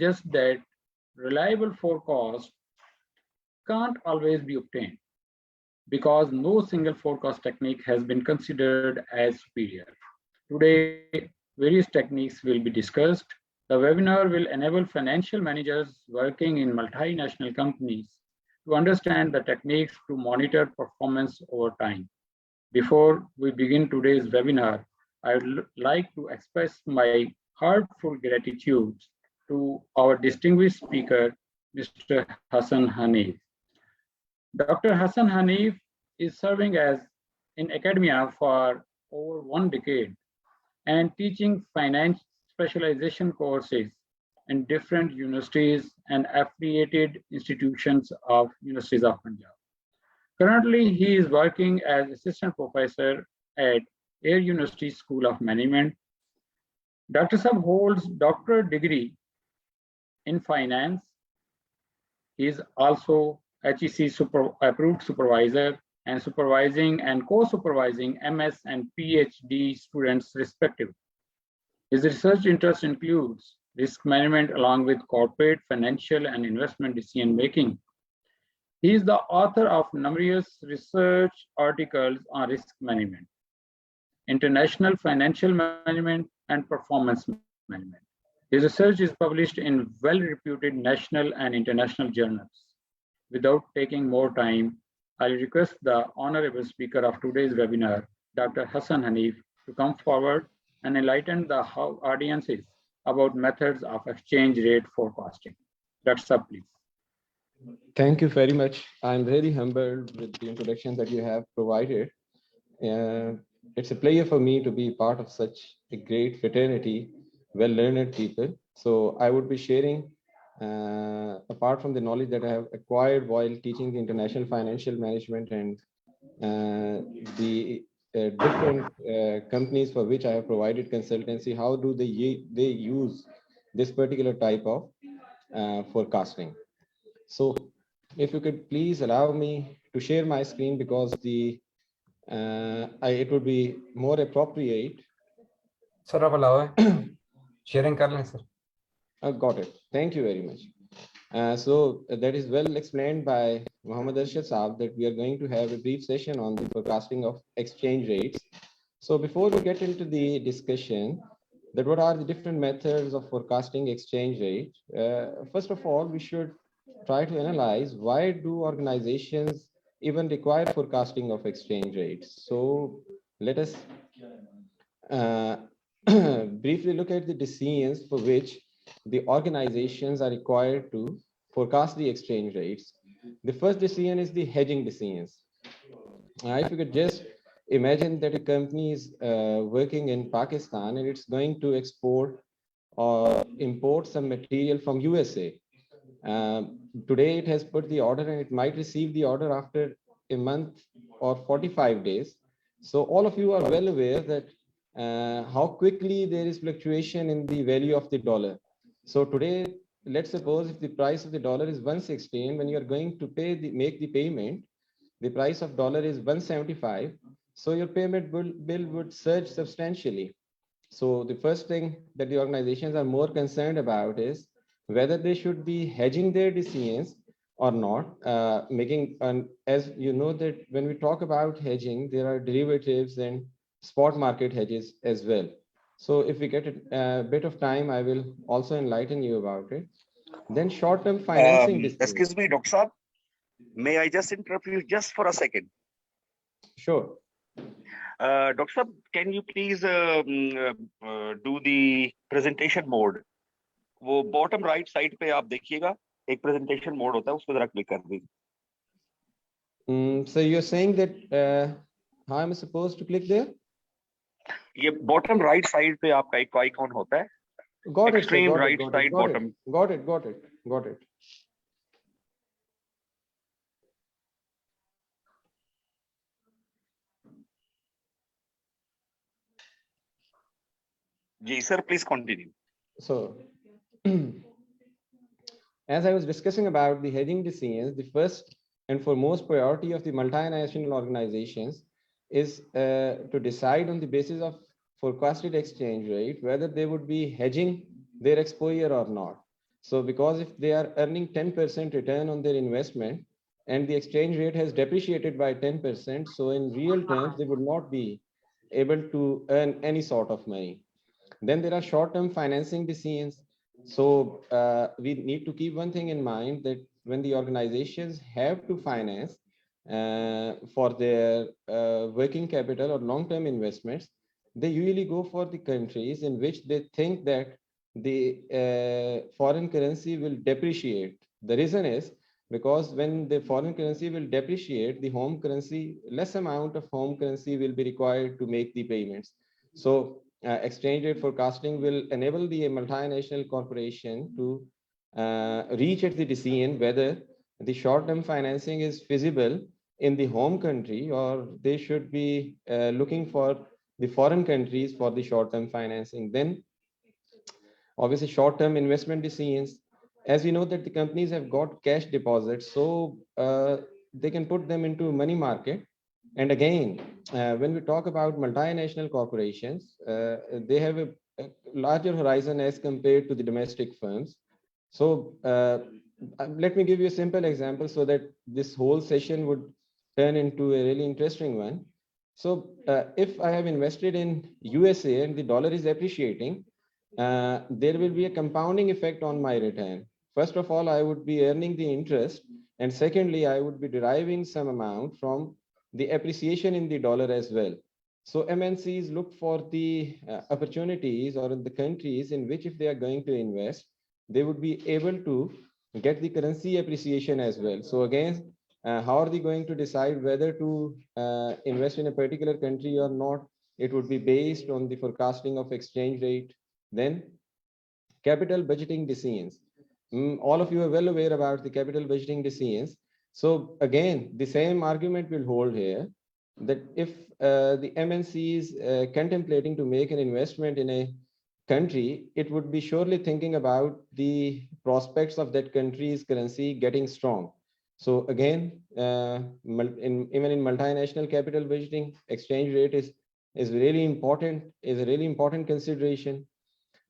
suggests that reliable forecast can't always be obtained because no single forecast technique has been considered as superior. Today, various techniques will be discussed. The webinar will enable financial managers working in multinational companies to understand the techniques to monitor performance over time. Before we begin today's webinar, I would like to express my heartfelt gratitude to our distinguished speaker, Mr. Hassan Hanif. Dr. Hassan Hanif is serving as in academia for over 1 decade and teaching finance specialization courses in different universities and affiliated institutions of Universities of Punjab. Currently, he is working as assistant professor at Air University School of Management. Dr. Sab holds doctorate degree in finance. He is also HEC approved supervisor and supervising and co-supervising MS and PhD students respectively. His research interest includes risk management along with corporate, financial, and investment decision making. He is the author of numerous research articles on risk management, international financial management, and performance management. His research is published in well-reputed national and international journals. Without taking more time, I request the honorable speaker of today's webinar, Dr. Hassan Hanif, to come forward and enlighten the audiences about methods of exchange rate forecasting. Dr. Sab, please. Thank you very much. I'm very humbled with the introduction that you have provided. It's a pleasure for me to be part of such a great fraternity, well-learned people. So I would be sharing, apart from the knowledge that I have acquired while teaching the international financial management and the different companies for which I have provided consultancy, how do they use this particular type of forecasting. So if you could please allow me to share my screen, because it would be more appropriate. Sir, आप allow है sharing कर लें sir. Got it. Thank you very much. So that is well explained by Muhammad Arshad Saab that we are going to have a brief session on the forecasting of exchange rates. So before we get into the discussion, that what are the different methods of forecasting exchange rate? First of all, we should try to analyze why do organizations even require forecasting of exchange rates. So let us briefly look at the decisions for which the organizations are required to forecast the exchange rates. The first decision is the hedging decisions. If you could just imagine that a company is working in Pakistan and it's going to export or import some material from USA. Today it has put the order and it might receive the order after a month or 45 days. So all of you are well aware that how quickly there is fluctuation in the value of the dollar. So today, let's suppose if the price of the dollar is 116, when you are going to make the payment, the price of dollar is 175. So your payment bill would surge substantially. So the first thing that the organizations are more concerned about is whether they should be hedging their decisions or not. As you know that when we talk about hedging, there are derivatives and spot market hedges as well. So if we get a bit of time, I will also enlighten you about it. Then short-term financing. Excuse me, Dr. Saab. May I just interrupt you just for a second? Sure. Dr. Saab, can you please do the presentation mode? वो bottom right side पे आप देखिएगा एक presentation mode होता है उस पर जरा click कर दीजिए. So you're saying that how am I supposed to click there? ये bottom right side पे आपका एक icon होता है. Got Extreme it. right side bottom. Got it. Ji sir, please continue. So as I was discussing about the hedging decisions, the first and foremost priority of the multinational organizations is to decide on the basis of forecasted exchange rate whether they would be hedging their exposure or not. So because if they are earning 10% return on their investment and the exchange rate has depreciated by 10%, so in real terms, they would not be able to earn any sort of money. Then there are short-term financing decisions. So we need to keep one thing in mind, that when the organizations have to finance for their working capital or long-term investments, they usually go for the countries in which they think that the foreign currency will depreciate. The reason is because when the foreign currency will depreciate, the home currency, less amount of home currency will be required to make the payments. So exchange rate forecasting will enable the multinational corporation to reach at the decision whether the short-term financing is feasible in the home country, or they should be looking for the foreign countries for the short-term financing. Then obviously short-term investment decisions, as we know that the companies have got cash deposits, so they can put them into money market. And again, when we talk about multinational corporations, they have a larger horizon as compared to the domestic firms. So let me give you a simple example so that this whole session would turn into a really interesting one. So if I have invested in USA and the dollar is appreciating, there will be a compounding effect on my return. First of all, I would be earning the interest. And secondly, I would be deriving some amount from the appreciation in the dollar as well. So MNCs look for the opportunities or in the countries in which if they are going to invest, they would be able to get the currency appreciation as well. So again, how are they going to decide whether to invest in a particular country or not? It would be based on the forecasting of exchange rate. Then capital budgeting decisions. All of you are well aware about the capital budgeting decisions. So again, the same argument will hold here, that if the MNC is contemplating to make an investment in a country, it would be surely thinking about the prospects of that country's currency getting strong. So again, even in multinational capital budgeting, exchange rate is really important, is a really important consideration.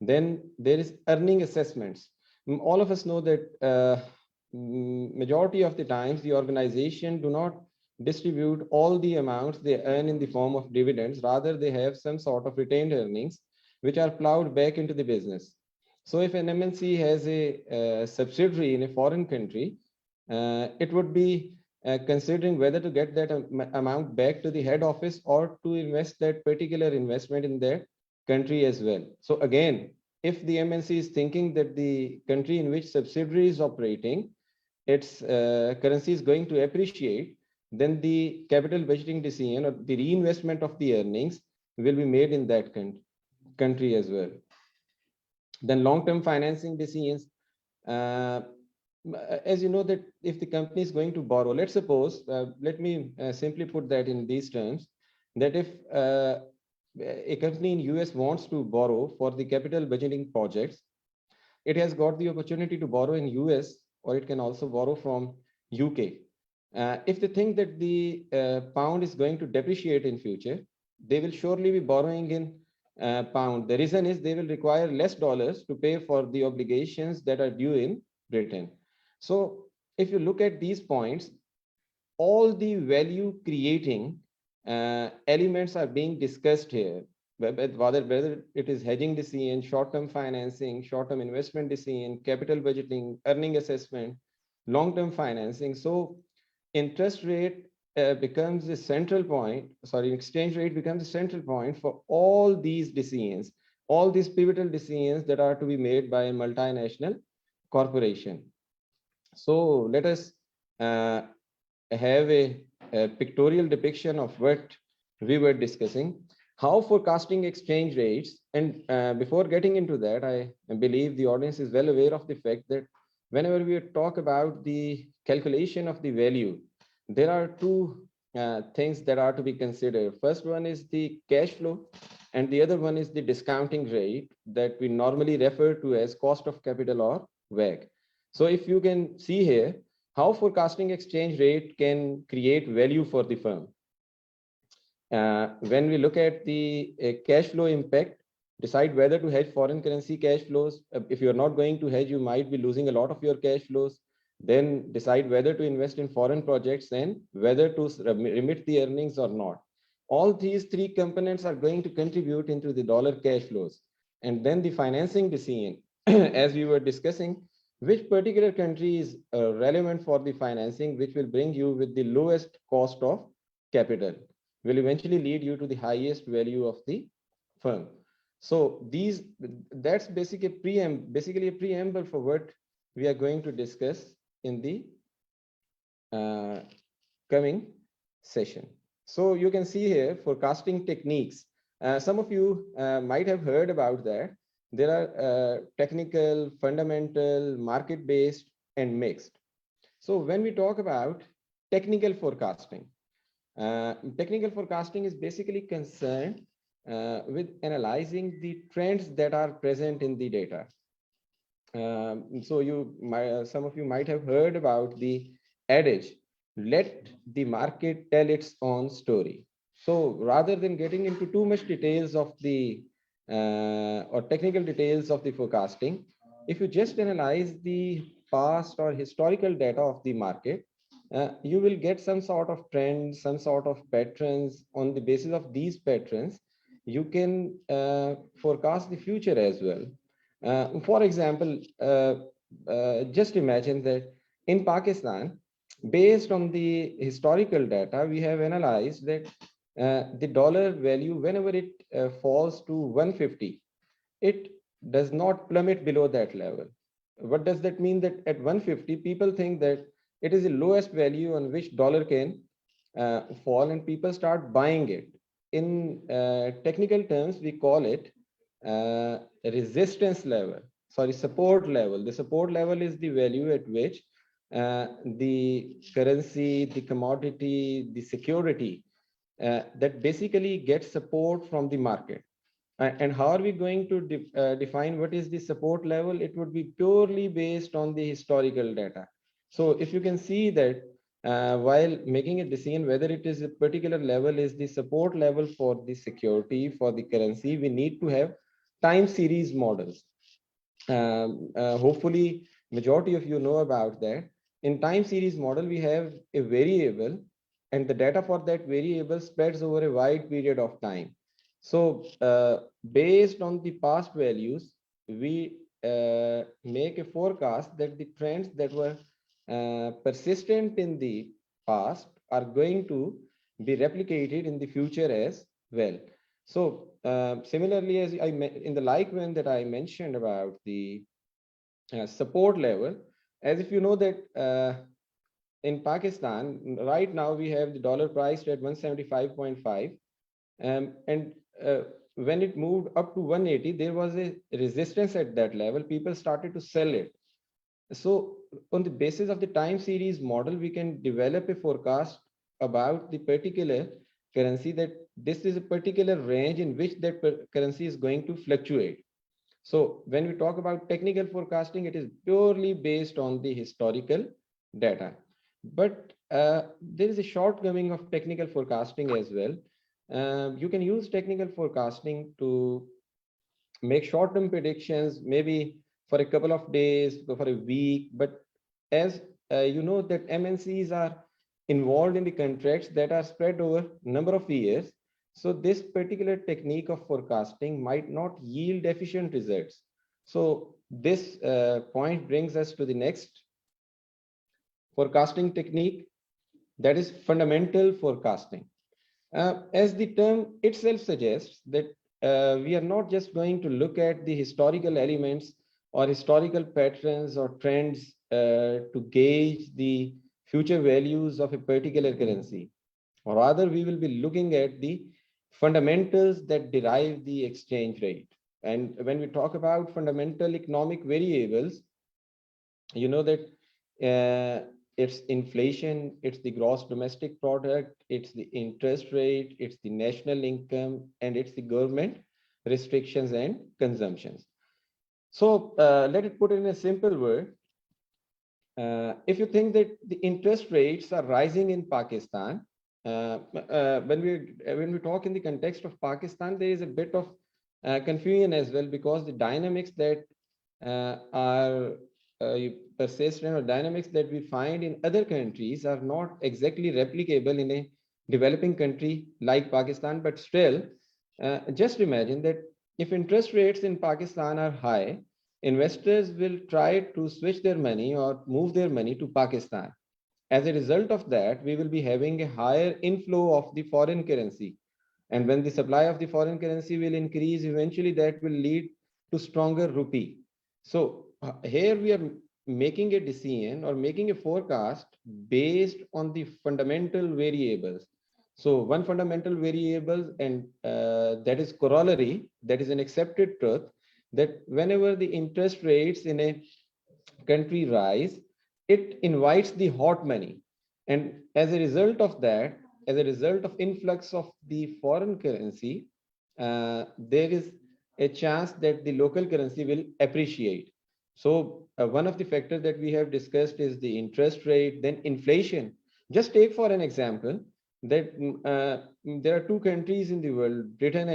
Then there is earning assessments. All of us know that majority of the times the organization do not distribute all the amounts they earn in the form of dividends. Rather, they have some sort of retained earnings which are plowed back into the business. So if an MNC has a subsidiary in a foreign country, it would be considering whether to get that amount back to the head office or to invest that particular investment in their country as well. So again, if the MNC is thinking that the country in which subsidiary is operating, its currency is going to appreciate, then the capital budgeting decision or the reinvestment of the earnings will be made in that country as well. Then long-term financing decisions. As you know that if the company is going to borrow, let's suppose, let me simply put that in these terms, that if a company in US wants to borrow for the capital budgeting projects, it has got the opportunity to borrow in US, or it can also borrow from UK. If they think that the pound is going to depreciate in future, they will surely be borrowing in pound. The reason is they will require less dollars to pay for the obligations that are due in Britain. So if you look at these points, all the value creating elements are being discussed here, whether it is hedging decision, short-term financing, short-term investment decision, capital budgeting, earning assessment, long-term financing. So interest rate becomes a central point, exchange rate becomes a central point for all these decisions, all these pivotal decisions that are to be made by a multinational corporation. So let us have a pictorial depiction of what we were discussing, how forecasting exchange rates. And before getting into that, I believe the audience is well aware of the fact that whenever we talk about the calculation of the value, there are two things that are to be considered. First one is the cash flow, and the other one is the discounting rate that we normally refer to as cost of capital or WACC. So if you can see here, how forecasting exchange rate can create value for the firm. When we look at the cash flow impact, decide whether to hedge foreign currency cash flows. If you're not going to hedge, you might be losing a lot of your cash flows. Then decide whether to invest in foreign projects and whether to remit the earnings or not. All these three components are going to contribute into the dollar cash flows. And then the financing decision, as we were discussing, which particular country is relevant for the financing, which will bring you with the lowest cost of capital, will eventually lead you to the highest value of the firm. So that's basically a preamble for what we are going to discuss in the coming session. So you can see here forecasting techniques. Some of you might have heard about that. There are technical, fundamental, market-based, and mixed. So when we talk about technical forecasting is basically concerned with analyzing the trends that are present in the data. So some of you might have heard about the adage, let the market tell its own story. So rather than getting into too much details of the or technical details of the forecasting, if you just analyze the past or historical data of the market, you will get some sort of trends, some sort of patterns. On the basis of these patterns, you can forecast the future as well. For example, just imagine that in Pakistan, based on the historical data, we have analyzed that the dollar value, whenever it falls to 150, it does not plummet below that level. What does that mean? That at 150, people think that it is the lowest value on which dollar can fall, and people start buying it. In technical terms, we call it resistance level, support level. The support level is the value at which the currency, the commodity, the security that basically gets support from the market. And how are we going to define what is the support level? It would be purely based on the historical data. So if you can see that while making a decision whether it is a particular level is the support level for the security, for the currency, we need to have time series models. Hopefully, majority of you know about that. In time series model, we have a variable, and the data for that variable spreads over a wide period of time. So based on the past values, we make a forecast that the trends that were persistent in the past are going to be replicated in the future as well. So similarly, as in the like one that I mentioned about the support level, as if you know that in Pakistan, right now we have the dollar priced at 175.5. And when it moved up to 180, there was a resistance at that level. People started to sell it. So on the basis of the time series model, we can develop a forecast about the particular currency, that this is a particular range in which that currency is going to fluctuate. So when we talk about technical forecasting, it is purely based on the historical data. But there is a shortcoming of technical forecasting as well. You can use technical forecasting to make short-term predictions, maybe for a couple of days, for a week. But as you know that MNCs are involved in the contracts that are spread over a number of years. So this particular technique of forecasting might not yield efficient results. So this point brings us to the next forecasting technique, that is fundamental forecasting. As the term itself suggests, that we are not just going to look at the historical elements or historical patterns or trends to gauge the future values of a particular currency. Or rather, we will be looking at the fundamentals that derive the exchange rate. And when we talk about fundamental economic variables, you know that it's inflation, it's the gross domestic product, it's the interest rate, it's the national income, and it's the government restrictions and consumptions. So let it put in a simple word. If you think that the interest rates are rising in Pakistan, when we talk in the context of Pakistan, there is a bit of confusion as well, because the dynamics that are persistent, or dynamics that we find in other countries are not exactly replicable in a developing country like Pakistan. But still, just imagine that if interest rates in Pakistan are high, investors will try to switch their money or move their money to Pakistan. As a result of that, we will be having a higher inflow of the foreign currency. And when the supply of the foreign currency will increase, eventually that will lead to stronger rupee. So here we are making a decision or making a forecast based on the fundamental variables. So one fundamental variable, and that is corollary, that is an accepted truth, that whenever the interest rates in a country rise, it invites the hot money. And as a result of that, as a result of influx of the foreign currency, there is a chance that the local currency will appreciate. So one of the factors that we have discussed is the interest rate, then inflation. Just take for an example that there are two countries in the world, Britain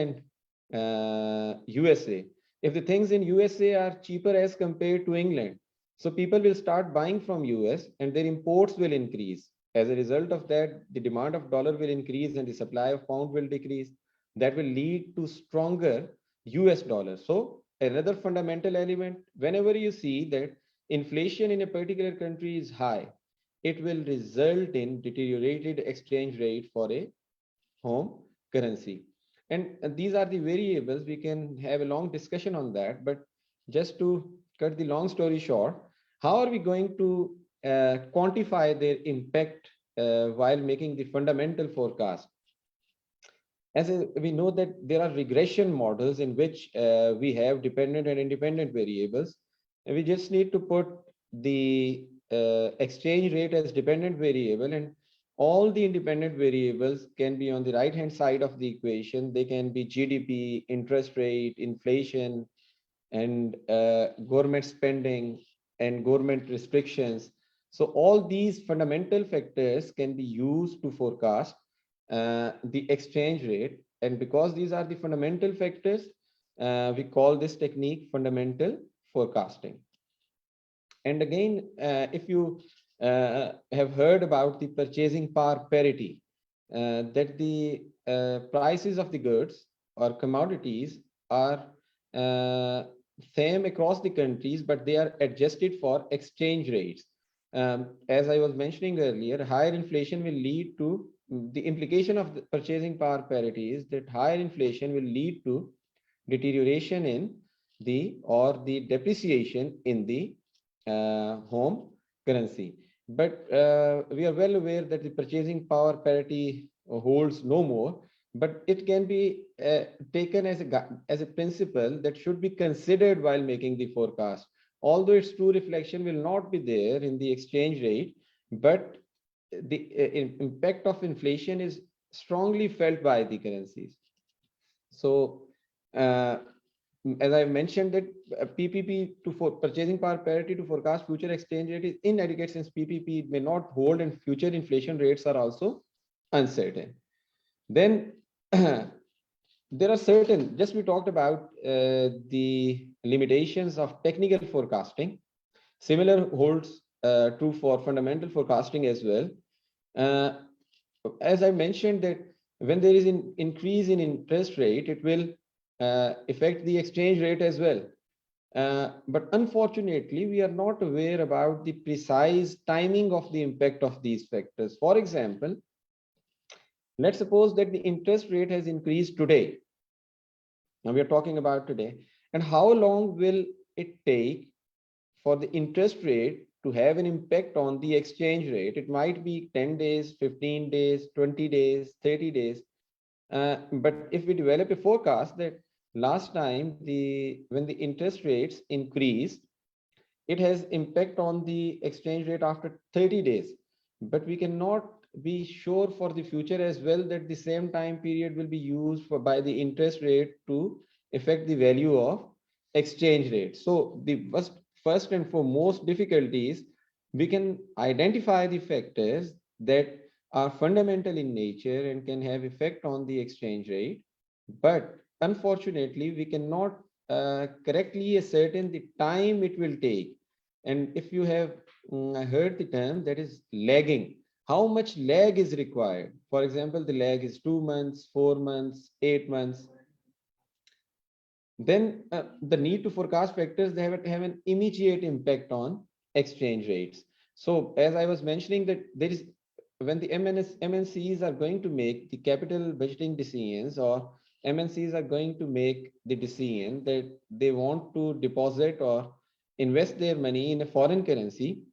and USA. If the things in USA are cheaper as compared to England, so people will start buying from US and their imports will increase. As a result of that, the demand of dollar will increase and the supply of pound will decrease. That will lead to stronger US dollar. So another fundamental element, whenever you see that inflation in a particular country is high, it will result in deteriorated exchange rate for a home currency. And these are the variables. We can have a long discussion on that, but just to cut the long story short, how are we going to quantify their impact while making the fundamental forecast? We know that there are regression models in which we have dependent and independent variables. And we just need to put the exchange rate as dependent variable, and all the independent variables can be on the right hand side of the equation. They can be GDP, interest rate, inflation, and government spending and government restrictions. So all these fundamental factors can be used to forecast the exchange rate. And because these are the fundamental factors, we call this technique fundamental forecasting. And again, if you have heard about the purchasing power parity, that the prices of the goods or commodities are same across the countries, but they are adjusted for exchange rates. As I was mentioning earlier, higher inflation will lead to the implication of the purchasing power parity is that higher inflation will lead to deterioration in the depreciation in the home currency. But we are well aware that the purchasing power parity holds no more, but it can be taken as a principle that should be considered while making the forecast. Although its true reflection will not be there in the exchange rate, but the impact of inflation is strongly felt by the currencies. So as I mentioned that PPP purchasing power parity to forecast future exchange rate is inadequate, since PPP may not hold and future inflation rates are also uncertain. Then there are certain, just we talked about the limitations of technical forecasting. Similar holds true for fundamental forecasting as well. As I mentioned that when there is an increase in interest rate, it will affect the exchange rate as well. But unfortunately, we are not aware about the precise timing of the impact of these factors. For example, let's suppose that the interest rate has increased today. Now we are talking about today. And how long will it take for the interest rate to have an impact on the exchange rate? It might be 10 days, 15 days, 20 days, 30 days. But if we develop a forecast that last time when the interest rates increased, it has impact on the exchange rate after 30 days, but we cannot be sure for the future as well that the same time period will be used by the interest rate to affect the value of exchange rate. So the first and foremost difficulty is we can identify the factors that are fundamental in nature and can have effect on the exchange rate, but unfortunately, we cannot correctly ascertain the time it will take. And if you have heard the term that is lagging, how much lag is required? For example, the lag is 2 months, 4 months, 8 months. Then the need to forecast factors, they have an immediate impact on exchange rates. So as I was mentioning, that there is, when the MNCs are going to make the capital budgeting decisions, or MNCs are going to make the decision that they want to deposit or invest their money in a foreign currency,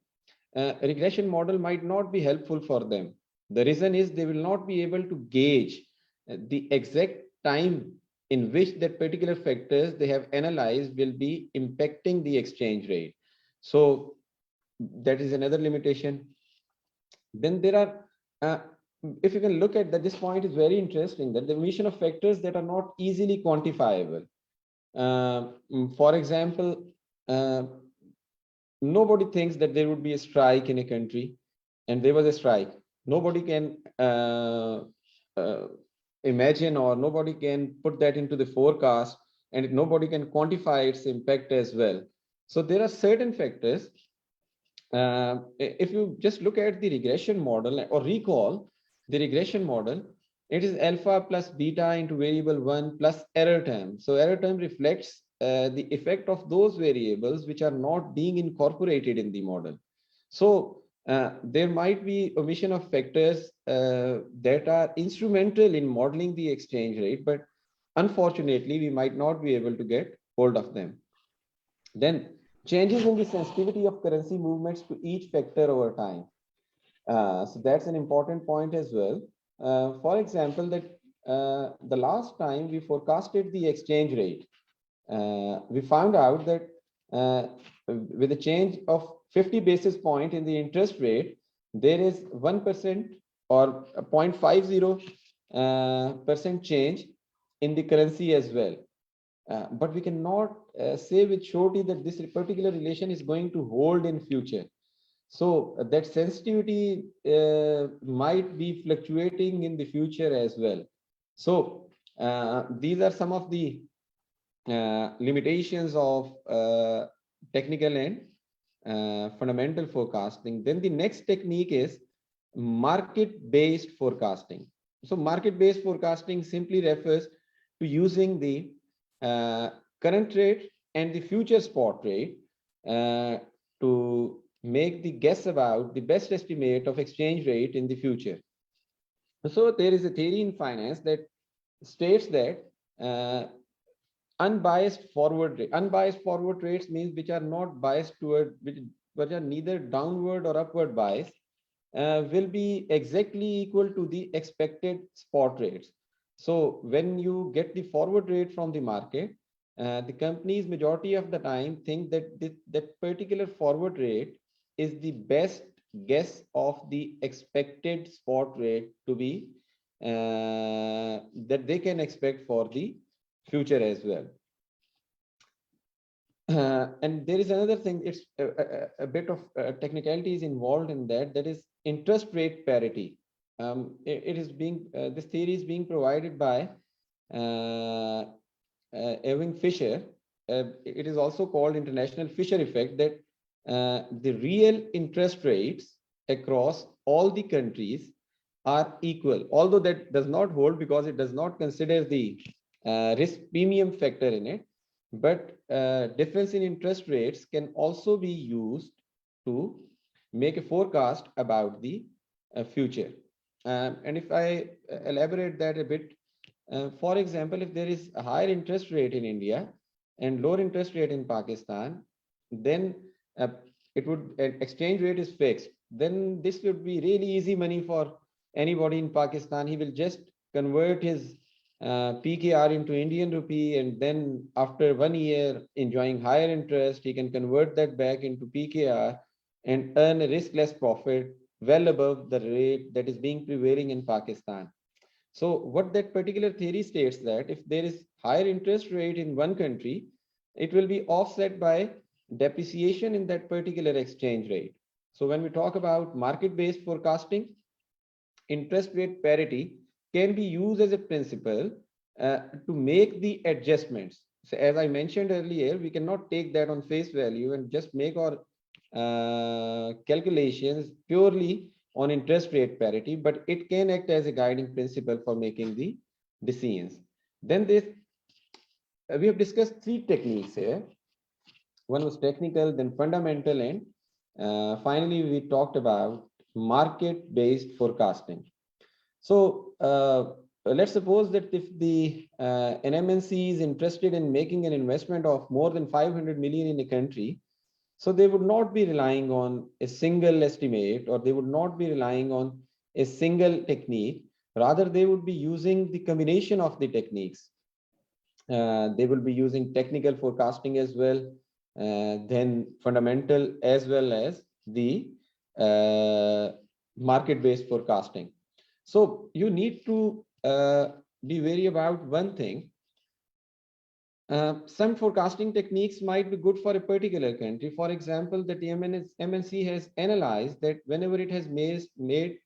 a regression model might not be helpful for them. The reason is they will not be able to gauge the exact time in which that particular factors they have analyzed will be impacting the exchange rate. So that is another limitation. Then there are, if you can look at that, this point is very interesting, that the emission of factors that are not easily quantifiable. For example, nobody thinks that there would be a strike in a country, and there was a strike. Nobody can imagine, or nobody can put that into the forecast, and nobody can quantify its impact as well. So there are certain factors. If you just look at the regression model, or recall the regression model, it is alpha plus beta into variable 1 plus error term. So error term reflects the effect of those variables which are not being incorporated in the model. So there might be omission of factors that are instrumental in modeling the exchange rate, but unfortunately, we might not be able to get hold of them. Then changes in the sensitivity of currency movements to each factor over time. So that's an important point as well. For example, that the last time we forecasted the exchange rate, we found out that with a change of 50 basis point in the interest rate, there is 1% or 0.50% change in the currency as well. But we cannot say with surety that this particular relation is going to hold in future. So that sensitivity might be fluctuating in the future as well. So these are some of the limitations of technical and fundamental forecasting. Then the next technique is market-based forecasting. So market-based forecasting simply refers to using the current rate and the future spot rate to make the guess about the best estimate of exchange rate in the future. So there is a theory in finance that states that unbiased forward rates means which are not biased toward, which are neither downward or upward bias, will be exactly equal to the expected spot rates. So when you get the forward rate from the market, the companies majority of the time think that that particular forward rate is the best guess of the expected spot rate to be that they can expect for the future as well. And there is another thing, it's a bit of technicalities involved in that, that is interest rate parity. It is being, this theory is being provided by Ewing Fisher. It is also called international Fisher effect, that the real interest rates across all the countries are equal, although that does not hold because it does not consider the risk premium factor in it. But difference in interest rates can also be used to make a forecast about the future. And if I elaborate that a bit, for example, if there is a higher interest rate in India and lower interest rate in Pakistan, then it would, exchange rate is fixed. Then this would be really easy money for anybody in Pakistan. He will just convert his PKR into Indian rupee, and then after 1 year enjoying higher interest, he can convert that back into PKR and earn a riskless profit well above the rate that is being prevailing in Pakistan. So what that particular theory states, that if there is higher interest rate in one country, it will be offset by depreciation in that particular exchange rate. So when we talk about market-based forecasting, interest rate parity can be used as a principle to make the adjustments. So as I mentioned earlier, we cannot take that on face value and just make our calculations purely on interest rate parity, but it can act as a guiding principle for making the decisions. Then we have discussed three techniques here. One was technical, then fundamental, and finally we talked about market-based forecasting. So let's suppose that if an MNC is interested in making an investment of more than 500 million in a country, so they would not be relying on a single estimate, or they would not be relying on a single technique. Rather, they would be using the combination of the techniques. They will be using technical forecasting as well, then fundamental, as well as the market-based forecasting. So you need to be wary about one thing. Some forecasting techniques might be good for a particular country. For example, that the MNC has analyzed that whenever it has made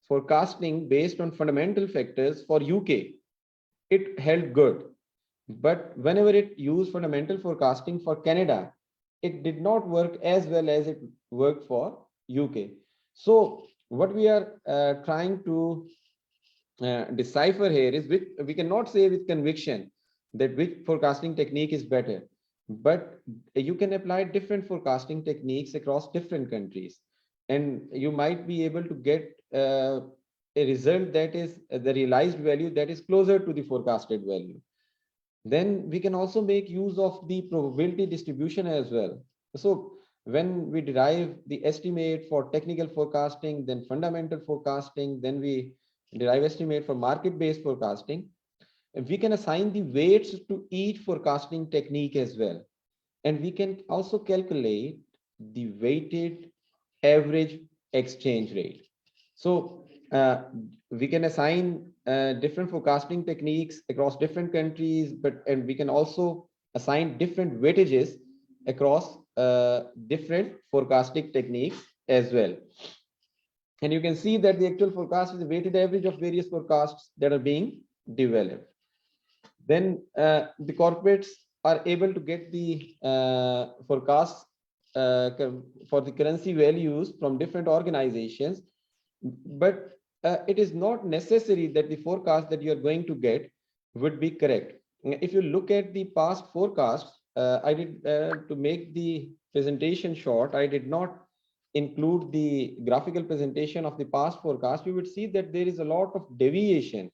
forecasting based on fundamental factors for UK, it held good. But whenever it used fundamental forecasting for Canada, it did not work as well as it worked for UK. So what we are trying to decipher here is which we cannot say with conviction that which forecasting technique is better, but you can apply different forecasting techniques across different countries, and you might be able to get a result that is the realized value that is closer to the forecasted value. Then we can also make use of the probability distribution as well. So when we derive the estimate for technical forecasting, then fundamental forecasting, then we derive estimate for market-based forecasting, we can assign the weights to each forecasting technique as well. And we can also calculate the weighted average exchange rate. So we can assign different forecasting techniques across different countries, and we can also assign different weightages across different forecasting techniques as well. And you can see that the actual forecast is the weighted average of various forecasts that are being developed. Then the corporates are able to get the forecasts for the currency values from different organizations, but it is not necessary that the forecast that you are going to get would be correct. If you look at the past forecasts, I did to make the presentation short, I did not include the graphical presentation of the past forecast. You would see that there is a lot of deviation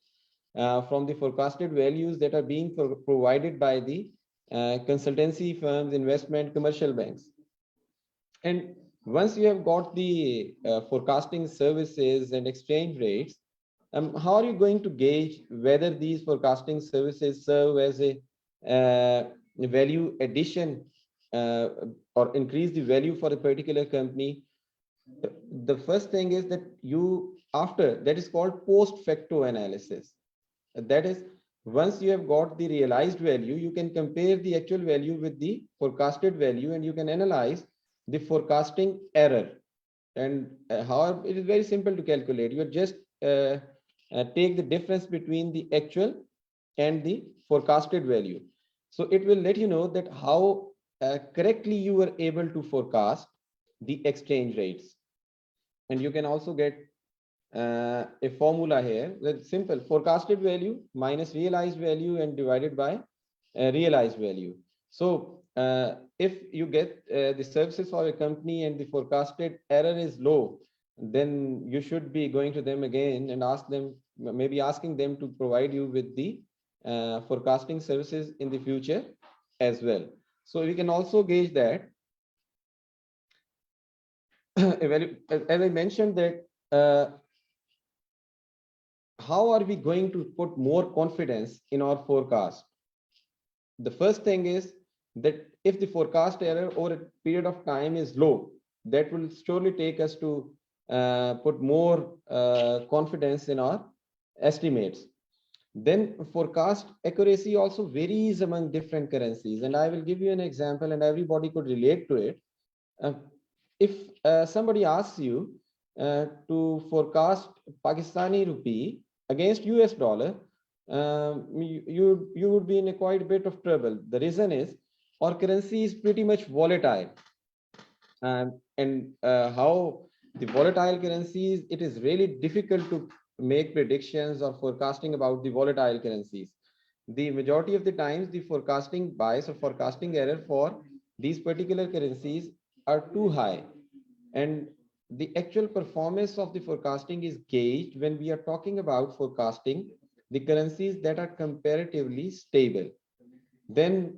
from the forecasted values that are being provided by the consultancy firms, investment, commercial banks. And once you have got the forecasting services and exchange rates, how are you going to gauge whether these forecasting services serve as a value addition or increase the value for a particular company? The first thing is that that is called post facto analysis. That is, once you have got the realized value, you can compare the actual value with the forecasted value, and you can analyze the forecasting error. And however, it is very simple to calculate. You just take the difference between the actual and the forecasted value. So it will let you know that how correctly you were able to forecast the exchange rates. And you can also get a formula here that's simple: forecasted value minus realized value and divided by realized value. So if you get the services for a company and the forecasted error is low, then you should be going to them again and maybe asking them to provide you with the forecasting services in the future as well. So we can also gauge that. As I mentioned that how are we going to put more confidence in our forecast? The first thing is that if the forecast error over a period of time is low, that will surely take us to put more confidence in our estimates. Then forecast accuracy also varies among different currencies. And I will give you an example and everybody could relate to it. If somebody asks you to forecast Pakistani rupee against US dollar, you would be in a quite a bit of trouble. The reason is our currency is pretty much volatile, and how the volatile currencies, it is really difficult to make predictions or forecasting about the volatile currencies. The majority of the times, the forecasting bias or forecasting error for these particular currencies are too high, and the actual performance of the forecasting is gauged when we are talking about forecasting the currencies that are comparatively stable. Then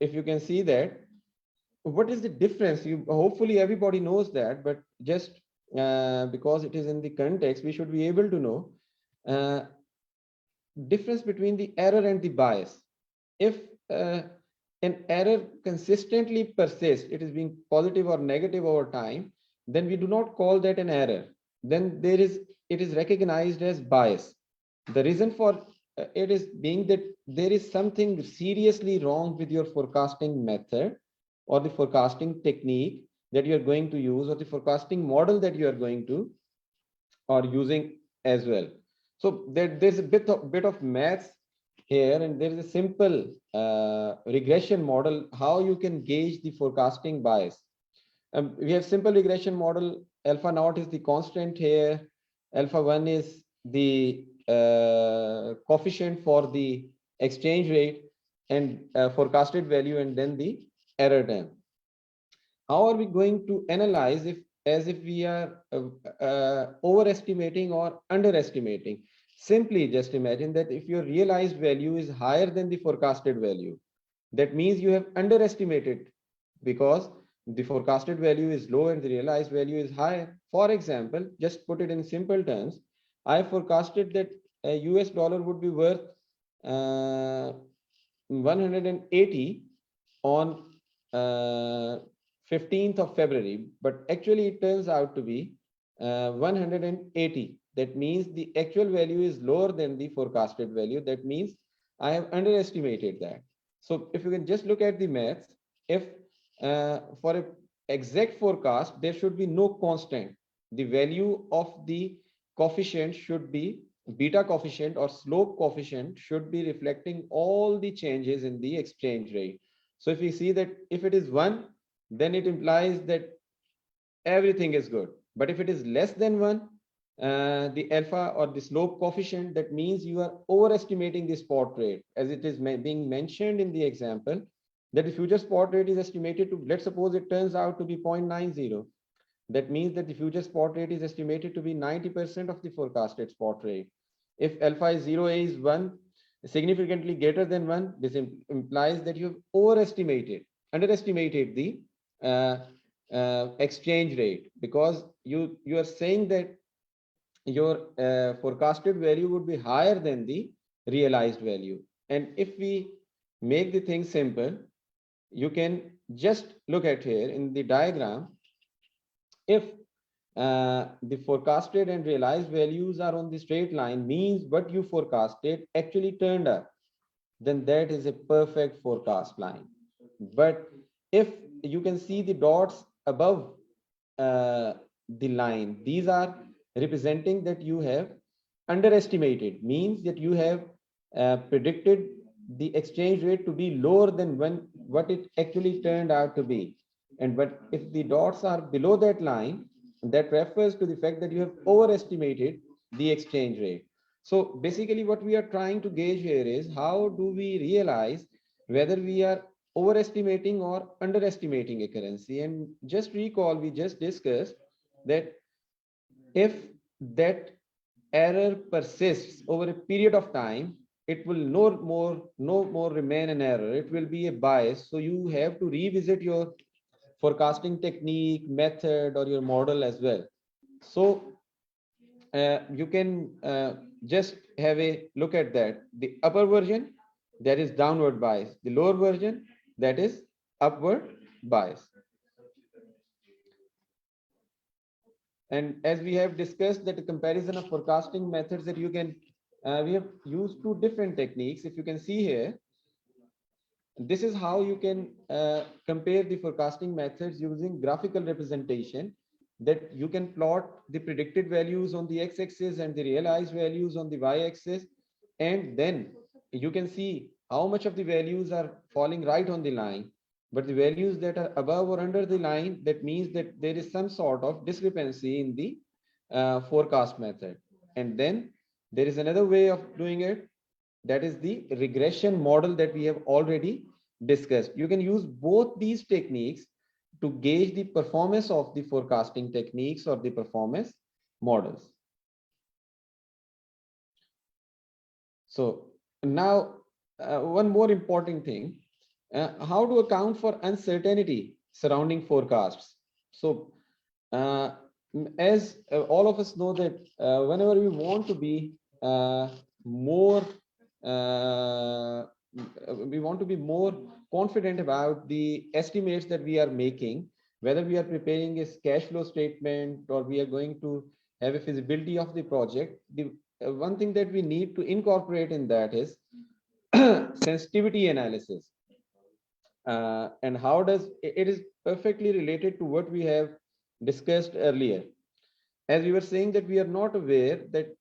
if you can see that, what is the difference? You hopefully everybody knows that, but just because it is in the context, we should be able to know uh, difference between the error and the bias. If an error consistently persists, it is being positive or negative over time, then we do not call that an error. Then it is recognized as bias. The reason for it is being that there is something seriously wrong with your forecasting method or the forecasting technique that you are going to use, or the forecasting model that you are going to or using as well. So there's a bit of maths here, and there is a simple regression model how you can gauge the forecasting bias. We have simple regression model. Alpha naught is the constant here. Alpha 1 is the coefficient for the exchange rate and forecasted value, and then the error term. How are we going to analyze if as if we are overestimating or underestimating? Simply just imagine that if your realized value is higher than the forecasted value, that means you have underestimated, because the forecasted value is low and the realized value is higher. For example, just put it in simple terms, I forecasted that a US dollar would be worth 180 on 15th of February, but actually it turns out to be 180. That means the actual value is lower than the forecasted value. That means I have underestimated that. So if you can just look at the maths, if for a exact forecast, there should be no constant. The value of the coefficient should be beta coefficient, or slope coefficient should be reflecting all the changes in the exchange rate. So if we see that if it is 1, then it implies that everything is good. But if it is less than 1, the alpha or the slope coefficient, that means you are overestimating the spot rate, as it is being mentioned in the example, that the future spot rate is estimated to, let's suppose it turns out to be 0.90. That means that the future spot rate is estimated to be 90% of the forecasted spot rate. If alpha is 0, A is 1, significantly greater than 1, this implies that you have underestimated the exchange rate, because you are saying that your forecasted value would be higher than the realized value. And if we make the thing simple, you can just look at here in the diagram. If the forecasted and realized values are on the straight line, means what you forecasted actually turned up, then that is a perfect forecast line. But if you can see the dots above the line, these are representing that you have underestimated, means that you have predicted the exchange rate to be lower than what it actually turned out to be. And but if the dots are below that line, that refers to the fact that you have overestimated the exchange rate. So basically what we are trying to gauge here is how do we realize whether we are overestimating or underestimating a currency. And just recall, we just discussed that if that error persists over a period of time, it will no more remain an error. It will be a bias. So you have to revisit your forecasting technique, method, or your model as well. So you can just have a look at that. The upper version, that is downward bias. The lower version, that is upward bias. And as we have discussed, that the comparison of forecasting methods, that you can, we have used 2 different techniques. If you can see here, this is how you can compare the forecasting methods using graphical representation. that you can plot the predicted values on the x-axis and the realized values on the y-axis, and then you can see how much of the values are falling right on the line. But the values that are above or under the line, that means that there is some sort of discrepancy in the forecast method. And then there is another way of doing it, that is the regression model that we have already discussed. You can use both these techniques to gauge the performance of the forecasting techniques or the performance models. So now one more important thing, how to account for uncertainty surrounding forecasts. So as all of us know that whenever we want to be more we want to be more confident about the estimates that we are making, whether we are preparing a cash flow statement or we are going to have a feasibility of the project, the one thing that we need to incorporate in that is sensitivity analysis. And how does it is perfectly related to what we have discussed earlier. As we were saying that we are not aware that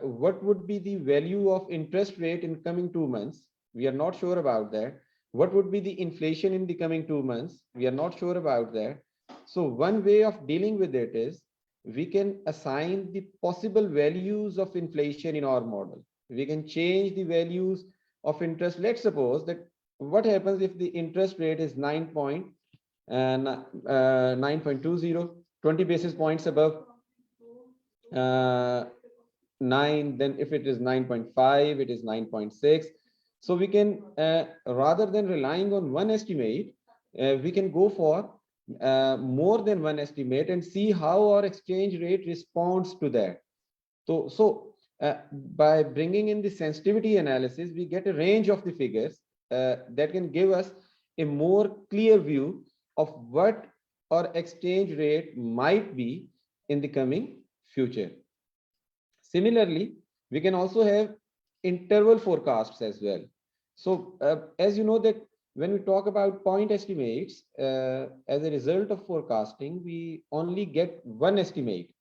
what would be the value of interest rate in coming 2 months. We are not sure about that. What would be the inflation in the coming 2 months? We are not sure about that. So one way of dealing with it is we can assign the possible values of inflation in our model. We can change the values of interest. Let's suppose that what happens if the interest rate is 9.20, 20 basis points above 9, then if it is 9.5, it is 9.6. So we can rather than relying on one estimate, we can go for more than one estimate and see how our exchange rate responds to that. So by bringing in the sensitivity analysis, we get a range of the figures that can give us a more clear view of what our exchange rate might be in the coming future. Similarly, we can also have interval forecasts as well. So as you know that when we talk about point estimates, as a result of forecasting, we only get one estimate.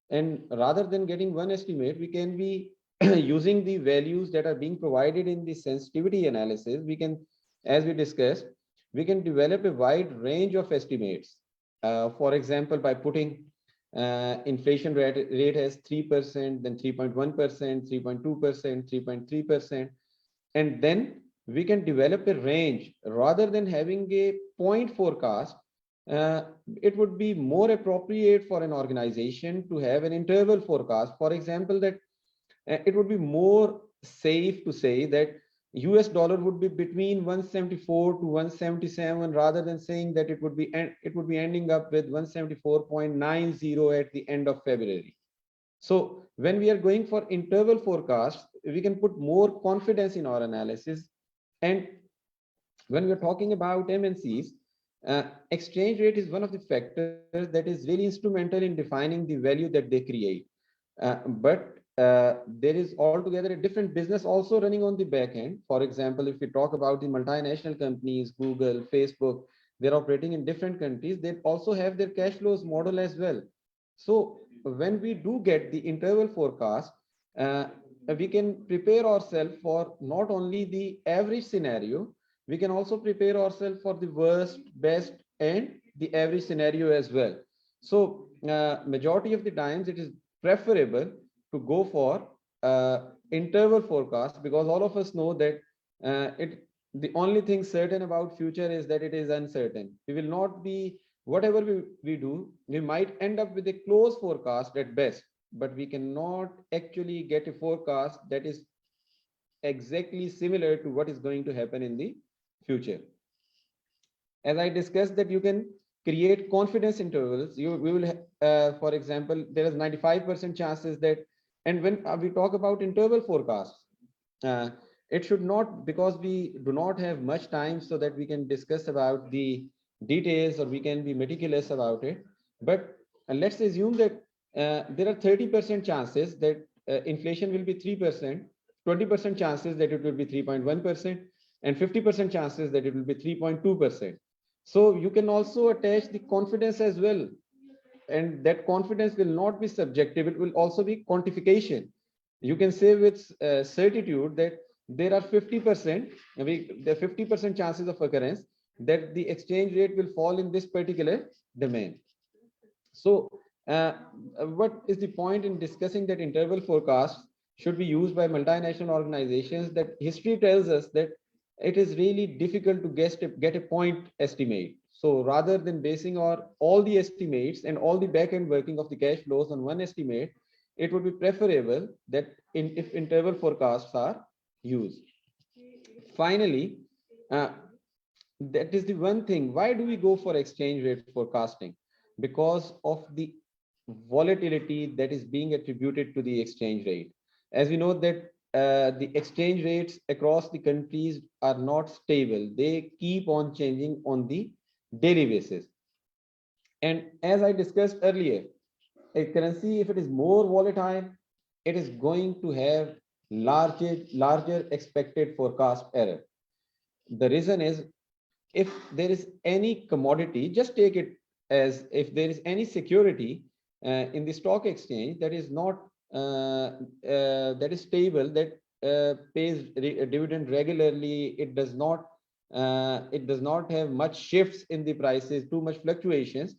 And rather than getting one estimate, we can be using the values that are being provided in the sensitivity analysis. We can, as we discussed, we can develop a wide range of estimates. For example, by putting inflation rate as 3%, then 3.1%, 3.2%, 3.3%, and then we can develop a range rather than having a point forecast. It would be more appropriate for an organization to have an interval forecast. For example, that it would be more safe to say that US dollar would be between 174 to 177 rather than saying that it would be ending up with 174.90 at the end of February. So when we are going for interval forecasts, we can put more confidence in our analysis. And when we're talking about MNCs, exchange rate is one of the factors that is really instrumental in defining the value that they create. But there is altogether a different business also running on the back end. For example, if we talk about the multinational companies, Google, Facebook, they're operating in different countries. They also have their cash flows model as well. So when we do get the interval forecast, we can prepare ourselves for not only the average scenario, we can also prepare ourselves for the worst, best, and the average scenario as well. So majority of the times it is preferable to go for interval forecast, because all of us know that the only thing certain about future is that it is uncertain. We will not be, whatever we do, we might end up with a close forecast at best, but we cannot actually get a forecast that is exactly similar to what is going to happen in the future. As I discussed that you can create confidence intervals. We will, for example, there is 95% chances that, and when we talk about interval forecasts, it should not, because we do not have much time so that we can discuss about the details or we can be meticulous about it. But let's assume that there are 30% chances that inflation will be 3%, 20% chances that it will be 3.1%, and 50% chances that it will be 3.2%. So you can also attach the confidence as well. and that confidence will not be subjective, it will also be quantification. You can say with certitude that there are 50%, the 50% chances of occurrence that the exchange rate will fall in this particular domain. So what is the point in discussing that interval forecasts should be used by multinational organizations? That history tells us that it is really difficult to get a point estimate. So rather than basing all the estimates and all the back end working of the cash flows on one estimate, it would be preferable that if interval forecasts are used. Finally, that is the one thing. Why do we go for exchange rate forecasting? Because of the volatility that is being attributed to the exchange rate. As we know that the exchange rates across the countries are not stable. They keep on changing on the daily basis. And as I discussed earlier, a currency, if it is more volatile, it is going to have larger expected forecast error. The reason is, if there is any commodity, just take it as if there is any security in the stock exchange that is not that is stable, that pays a dividend regularly, it does not have much shifts in the prices, too much fluctuations.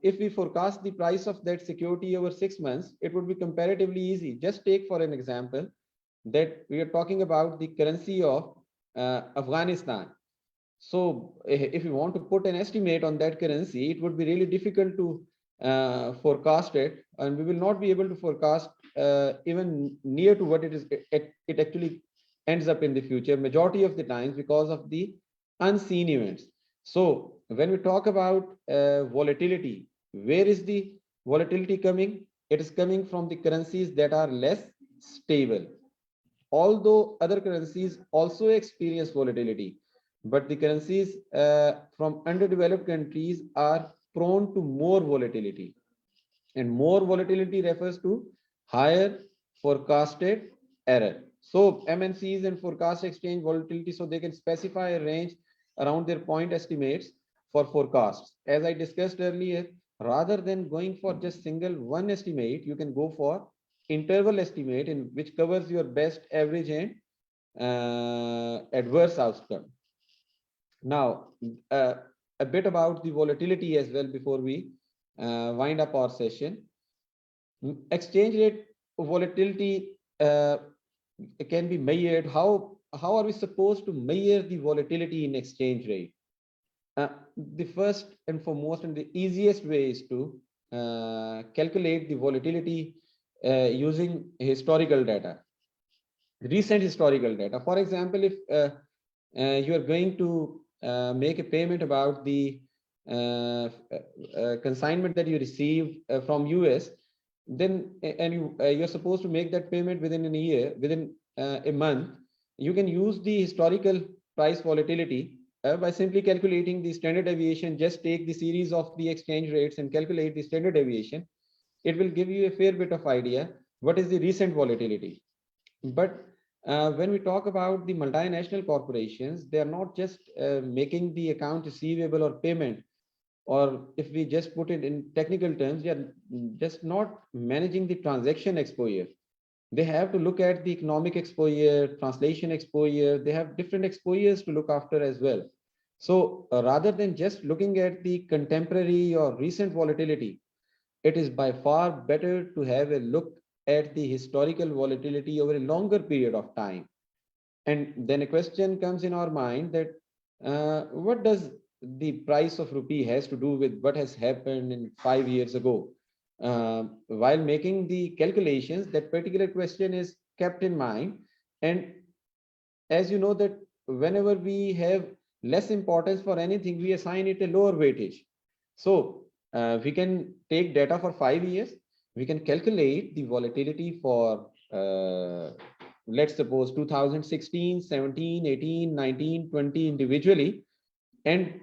If we forecast the price of that security over 6 months, it would be comparatively easy. Just take for an example that we are talking about the currency of Afghanistan. So if you want to put an estimate on that currency, it would be really difficult to forecast it, and we will not be able to forecast even near to what it actually ends up in the future, majority of the times, because of the unseen events. So when we talk about volatility, where is the volatility coming? It is coming from the currencies that are less stable. Although other currencies also experience volatility, but the currencies from underdeveloped countries are prone to more volatility, and more volatility refers to higher forecasted error. So MNCs and forecast exchange volatility, so they can specify a range around their point estimates for forecasts. As I discussed earlier, rather than going for just single one estimate, you can go for interval estimate, in which covers your best, average, and adverse outcome. Now, a bit about the volatility as well before we wind up our session. Exchange rate volatility can be measured. How are we supposed to measure the volatility in exchange rate? The first and foremost and the easiest way is to calculate the volatility using historical data, recent historical data. For example, if you are going to make a payment about the consignment that you received from US, then and you're supposed to make that payment within a year, within a month, you can use the historical price volatility by simply calculating the standard deviation. Just take the series of the exchange rates and calculate the standard deviation. It will give you a fair bit of idea what is the recent volatility. But when we talk about the multinational corporations, they are not just making the account receivable or payment, or if we just put it in technical terms, they are just not managing the transaction exposure. They have to look at the economic exposure, translation exposure. They have different exposures to look after as well. So rather than just looking at the contemporary or recent volatility, it is by far better to have a look at the historical volatility over a longer period of time. And then a question comes in our mind that what does the price of rupee has to do with what has happened in 5 years ago? While making the calculations, that particular question is kept in mind. And as you know that whenever we have less importance for anything, we assign it a lower weightage. So we can take data for 5 years. We can calculate the volatility for let's suppose 2016, 17, 18, 19, 20 individually. And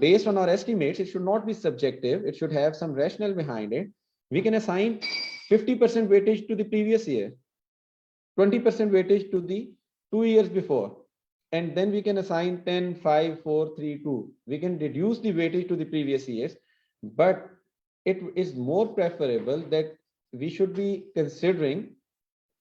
based on our estimates, it should not be subjective. It should have some rationale behind it. We can assign 50% weightage to the previous year, 20% weightage to the 2 years before, and then we can assign 10, 5, 4, 3, 2. We can reduce the weightage to the previous years, but it is more preferable that we should be considering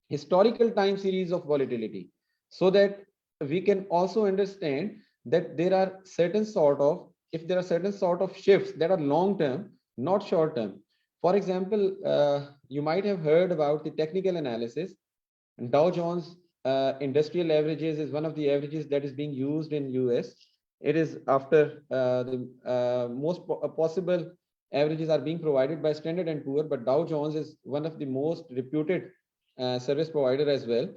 historical time series of volatility, so that we can also understand that there are certain sort of, if there are certain sort of shifts that are long term, not short term. For example, you might have heard about the technical analysis. Dow Jones industrial averages is one of the averages that is being used in US. It is after the most possible averages are being provided by Standard and Poor, but Dow Jones is one of the most reputed service provider as well.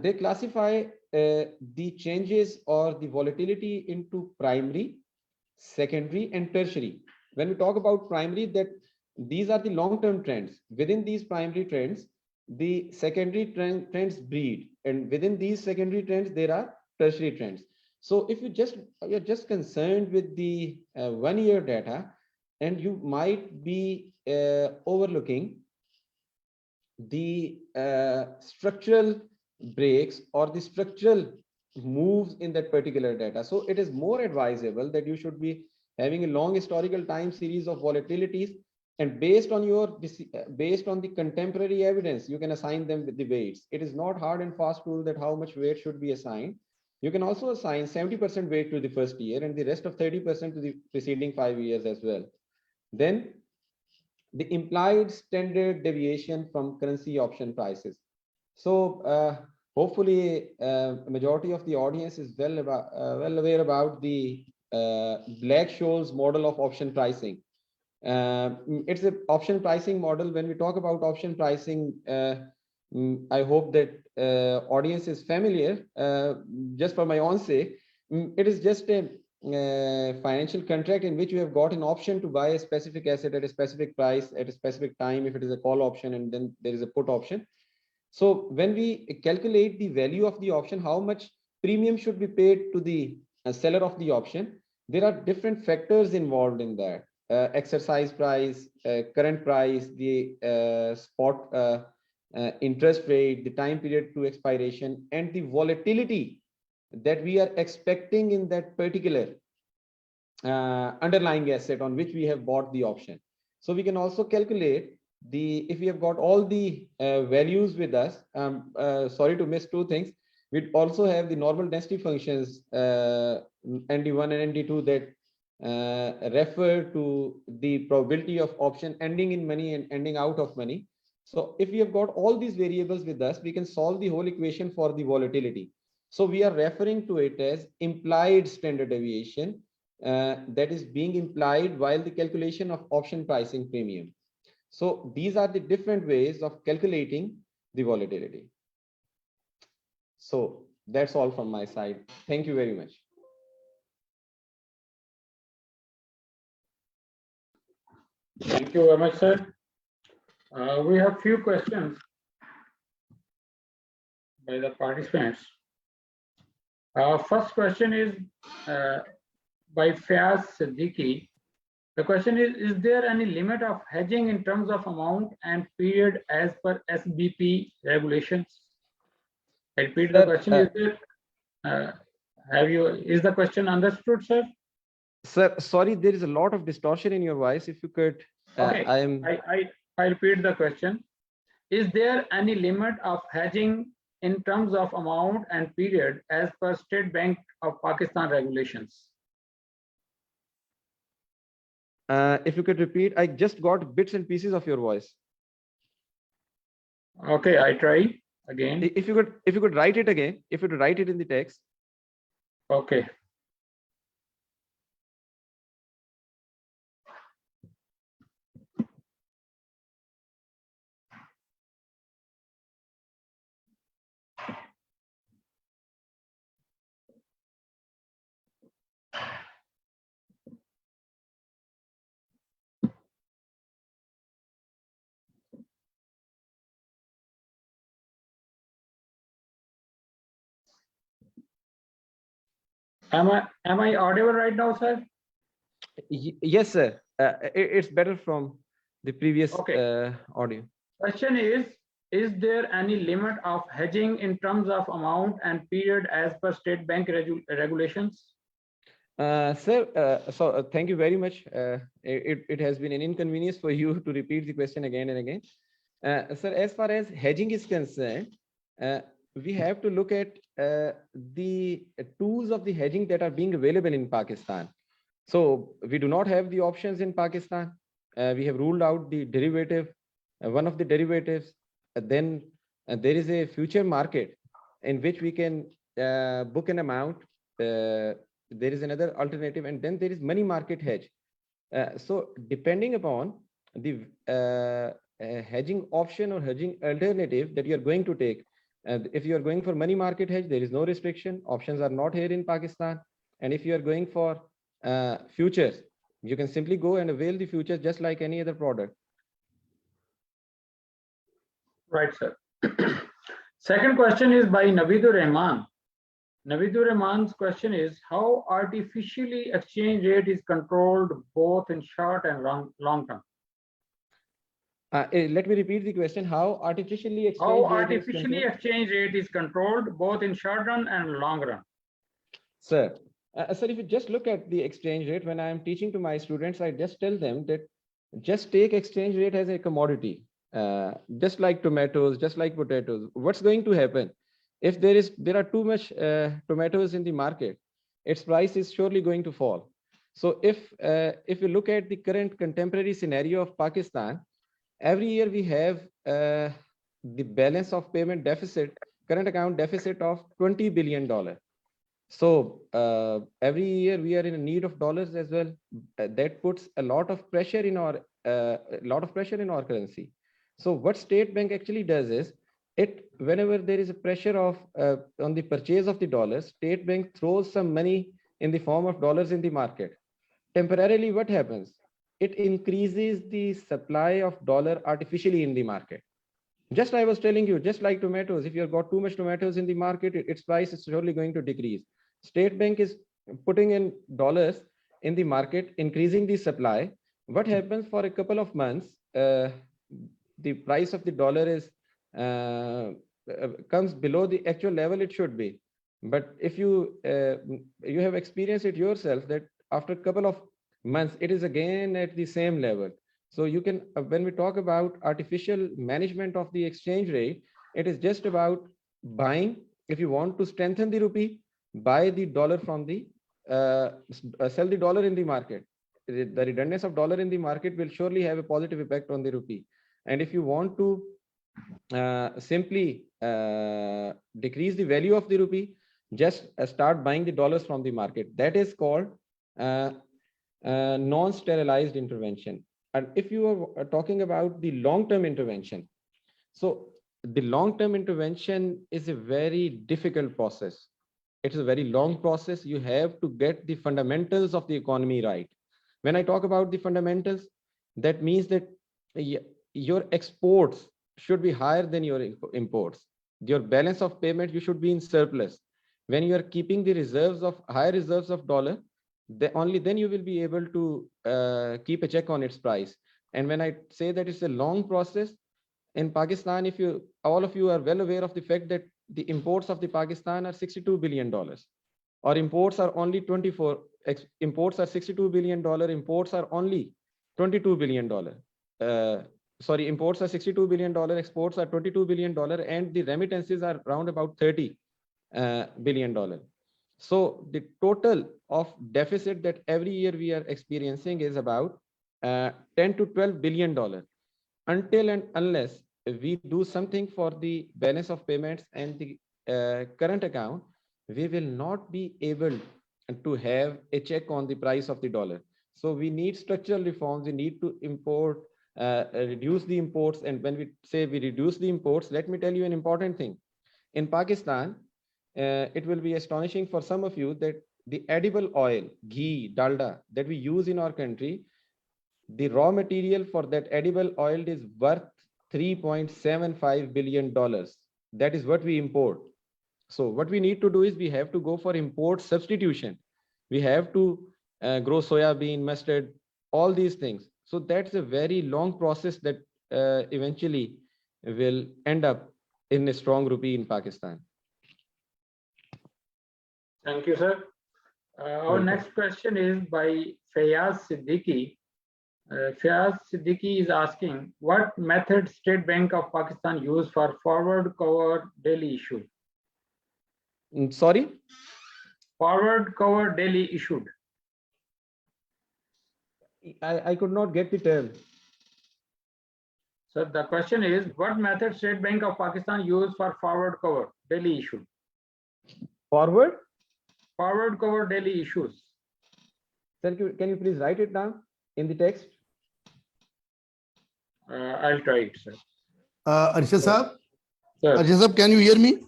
They classify the changes or the volatility into primary, secondary, and tertiary. When we talk about primary, that these are the long-term trends. Within these primary trends, the secondary trends breed, and within these secondary trends, there are tertiary trends. So if you're just concerned with the 1-year data, and you might be overlooking the structural breaks or the structural moves in that particular data. So it is more advisable that you should be having a long historical time series of volatilities, and based on the contemporary evidence, you can assign them with the weights. It is not hard and fast rule that how much weight should be assigned. You can also assign 70% weight to the first year and the rest of 30% to the preceding 5 years as well. Then the implied standard deviation from currency option prices. So hopefully majority of the audience is well aware about the Black-Scholes model of option pricing. It's an option pricing model. When we talk about option pricing, I hope that audience is familiar. Just for my own sake, it is just a financial contract in which you have got an option to buy a specific asset at a specific price at a specific time, if it is a call option, and then there is a put option. So when we calculate the value of the option, how much premium should be paid to the seller of the option, there are different factors involved in that. Exercise price, current price, the spot interest rate, the time period to expiration, and the volatility that we are expecting in that particular underlying asset on which we have bought the option. So we can also calculate if we have got all the values with us. Sorry to miss two things. We also have the normal density functions, ND1 and ND2, that refer to the probability of option ending in money and ending out of money. So if we have got all these variables with us, we can solve the whole equation for the volatility. So we are referring to it as implied standard deviation that is being implied while the calculation of option pricing premium. So these are the different ways of calculating the volatility. So that's all from my side. Thank you very much. Thank you very much, sir. We have few questions by the participants. First question is by Fayaz Siddiqui. The question is there any limit of hedging in terms of amount and period as per SBP regulations? I repeat the question. Is the question understood, sir? Sir, sorry, there is a lot of distortion in your voice. If you could, okay. I repeat the question. Is there any limit of hedging in terms of amount and period as per State Bank of Pakistan regulations? If you could repeat, I just got bits and pieces of your voice. Okay, I try again. If you could write it again, if you could write it in the text. Okay. Am I audible right now, sir? Yes, sir. It's better from the previous audio. Question is there any limit of hedging in terms of amount and period as per State Bank regulations? Sir, thank you very much. It has been an inconvenience for you to repeat the question again and again. Sir, as far as hedging is concerned, we have to look at the tools of the hedging that are being available in Pakistan. So we do not have the options in Pakistan. We have ruled out the derivative, one of the derivatives. Then there is a future market in which we can book an amount. There is another alternative, and then there is money market hedge. So depending upon the hedging option or hedging alternative that you are going to take, if you are going for money market hedge, there is no restriction. Options are not here in Pakistan. And if you are going for futures, you can simply go and avail the futures just like any other product. Right, sir. Second question is by Navidur Rahman. Navidur Rahman's question is, how artificially exchange rate is controlled both in short and long term? Let me repeat the question. How artificially exchange rate is controlled both in short run and long run? Sir, sir, if you just look at the exchange rate, when I am teaching to my students, I just tell them that just take exchange rate as a commodity, just like tomatoes, just like potatoes. What's going to happen? If there are too much tomatoes in the market, its price is surely going to fall. So if you look at the current contemporary scenario of Pakistan, every year we have the balance of payment deficit, current account deficit of $20 billion. So every year we are in need of dollars as well. That puts a lot of pressure in our currency. So what State Bank actually does is, whenever there is a pressure of on the purchase of the dollars, State Bank throws some money in the form of dollars in the market. Temporarily, what happens? It increases the supply of dollar artificially in the market. Just I was telling you, just like tomatoes, if you've got too much tomatoes in the market, its price is surely going to decrease. State Bank is putting in dollars in the market, increasing the supply. What happens for a couple of months? The price of the dollar is comes below the actual level it should be. But if you have experienced it yourself, that after a couple of months, it is again at the same level. So you can, when we talk about artificial management of the exchange rate, it is just about buying. If you want to strengthen the rupee, buy the dollar from the, sell the dollar in the market. The redundance of dollar in the market will surely have a positive effect on the rupee. And if you want to simply decrease the value of the rupee, just start buying the dollars from the market. That is called non-sterilized intervention. And if you are talking about the long-term intervention, so the long-term intervention is a very difficult process. It's a very long process. You have to get the fundamentals of the economy right. When I talk about the fundamentals, that means that your exports should be higher than your imports. Your balance of payment, you should be in surplus. When you are keeping the reserves of higher reserves of dollar, only then you will be able to keep a check on its price. And when I say that it's a long process in Pakistan, if you all of you are well aware of the fact that the imports of the Pakistan are $62 billion, or imports are only imports are $62 billion, imports are only $22 billion. Sorry, imports are $62 billion, exports are $22 billion, and the remittances are around about $30 billion. So the total of deficit that every year we are experiencing is about $10 to $12 billion. Until and unless we do something for the balance of payments and the current account, we will not be able to have a check on the price of the dollar. So we need structural reforms. We need to import, reduce the imports. And when we say we reduce the imports, let me tell you an important thing. In Pakistan, it will be astonishing for some of you that the edible oil, ghee, dalda that we use in our country, the raw material for that edible oil is worth $3.75 billion. That is what we import. So what we need to do is we have to go for import substitution. We have to grow soya bean, mustard, all these things. So that's a very long process that eventually will end up in a strong rupee in Pakistan. Thank you, sir. Our next question is by Fayaz Siddiqui. Fayaz Siddiqui is asking, what method State Bank of Pakistan used for forward cover daily issue? Sorry? Forward cover daily issued. I could not get the term. So the question is, what method State Bank of Pakistan used for forward cover daily issued? Forward? Forward cover daily issues. Sir, can you please write it down in the text? I'll try it, sir. Arshad Saab, Sir. Arshad Saab, can you hear me?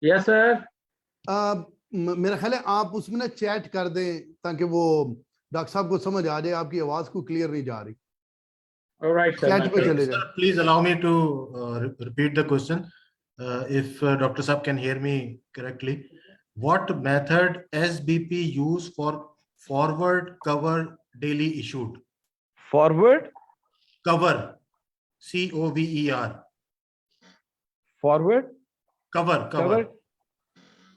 Yes, sir. मेरा ख्याल है आप उसमें ना chat कर दें ताकि वो डॉक्टर साहब को समझ आ जाए, आपकी आवाज को क्लियर नहीं जा रही. All right, sir. चैट पे चले Sir, जाए. please allow me to repeat the question. If Dr. Saab can hear me correctly, what method SBP use for forward cover daily issued? Forward? Cover, COVER. Forward? Cover.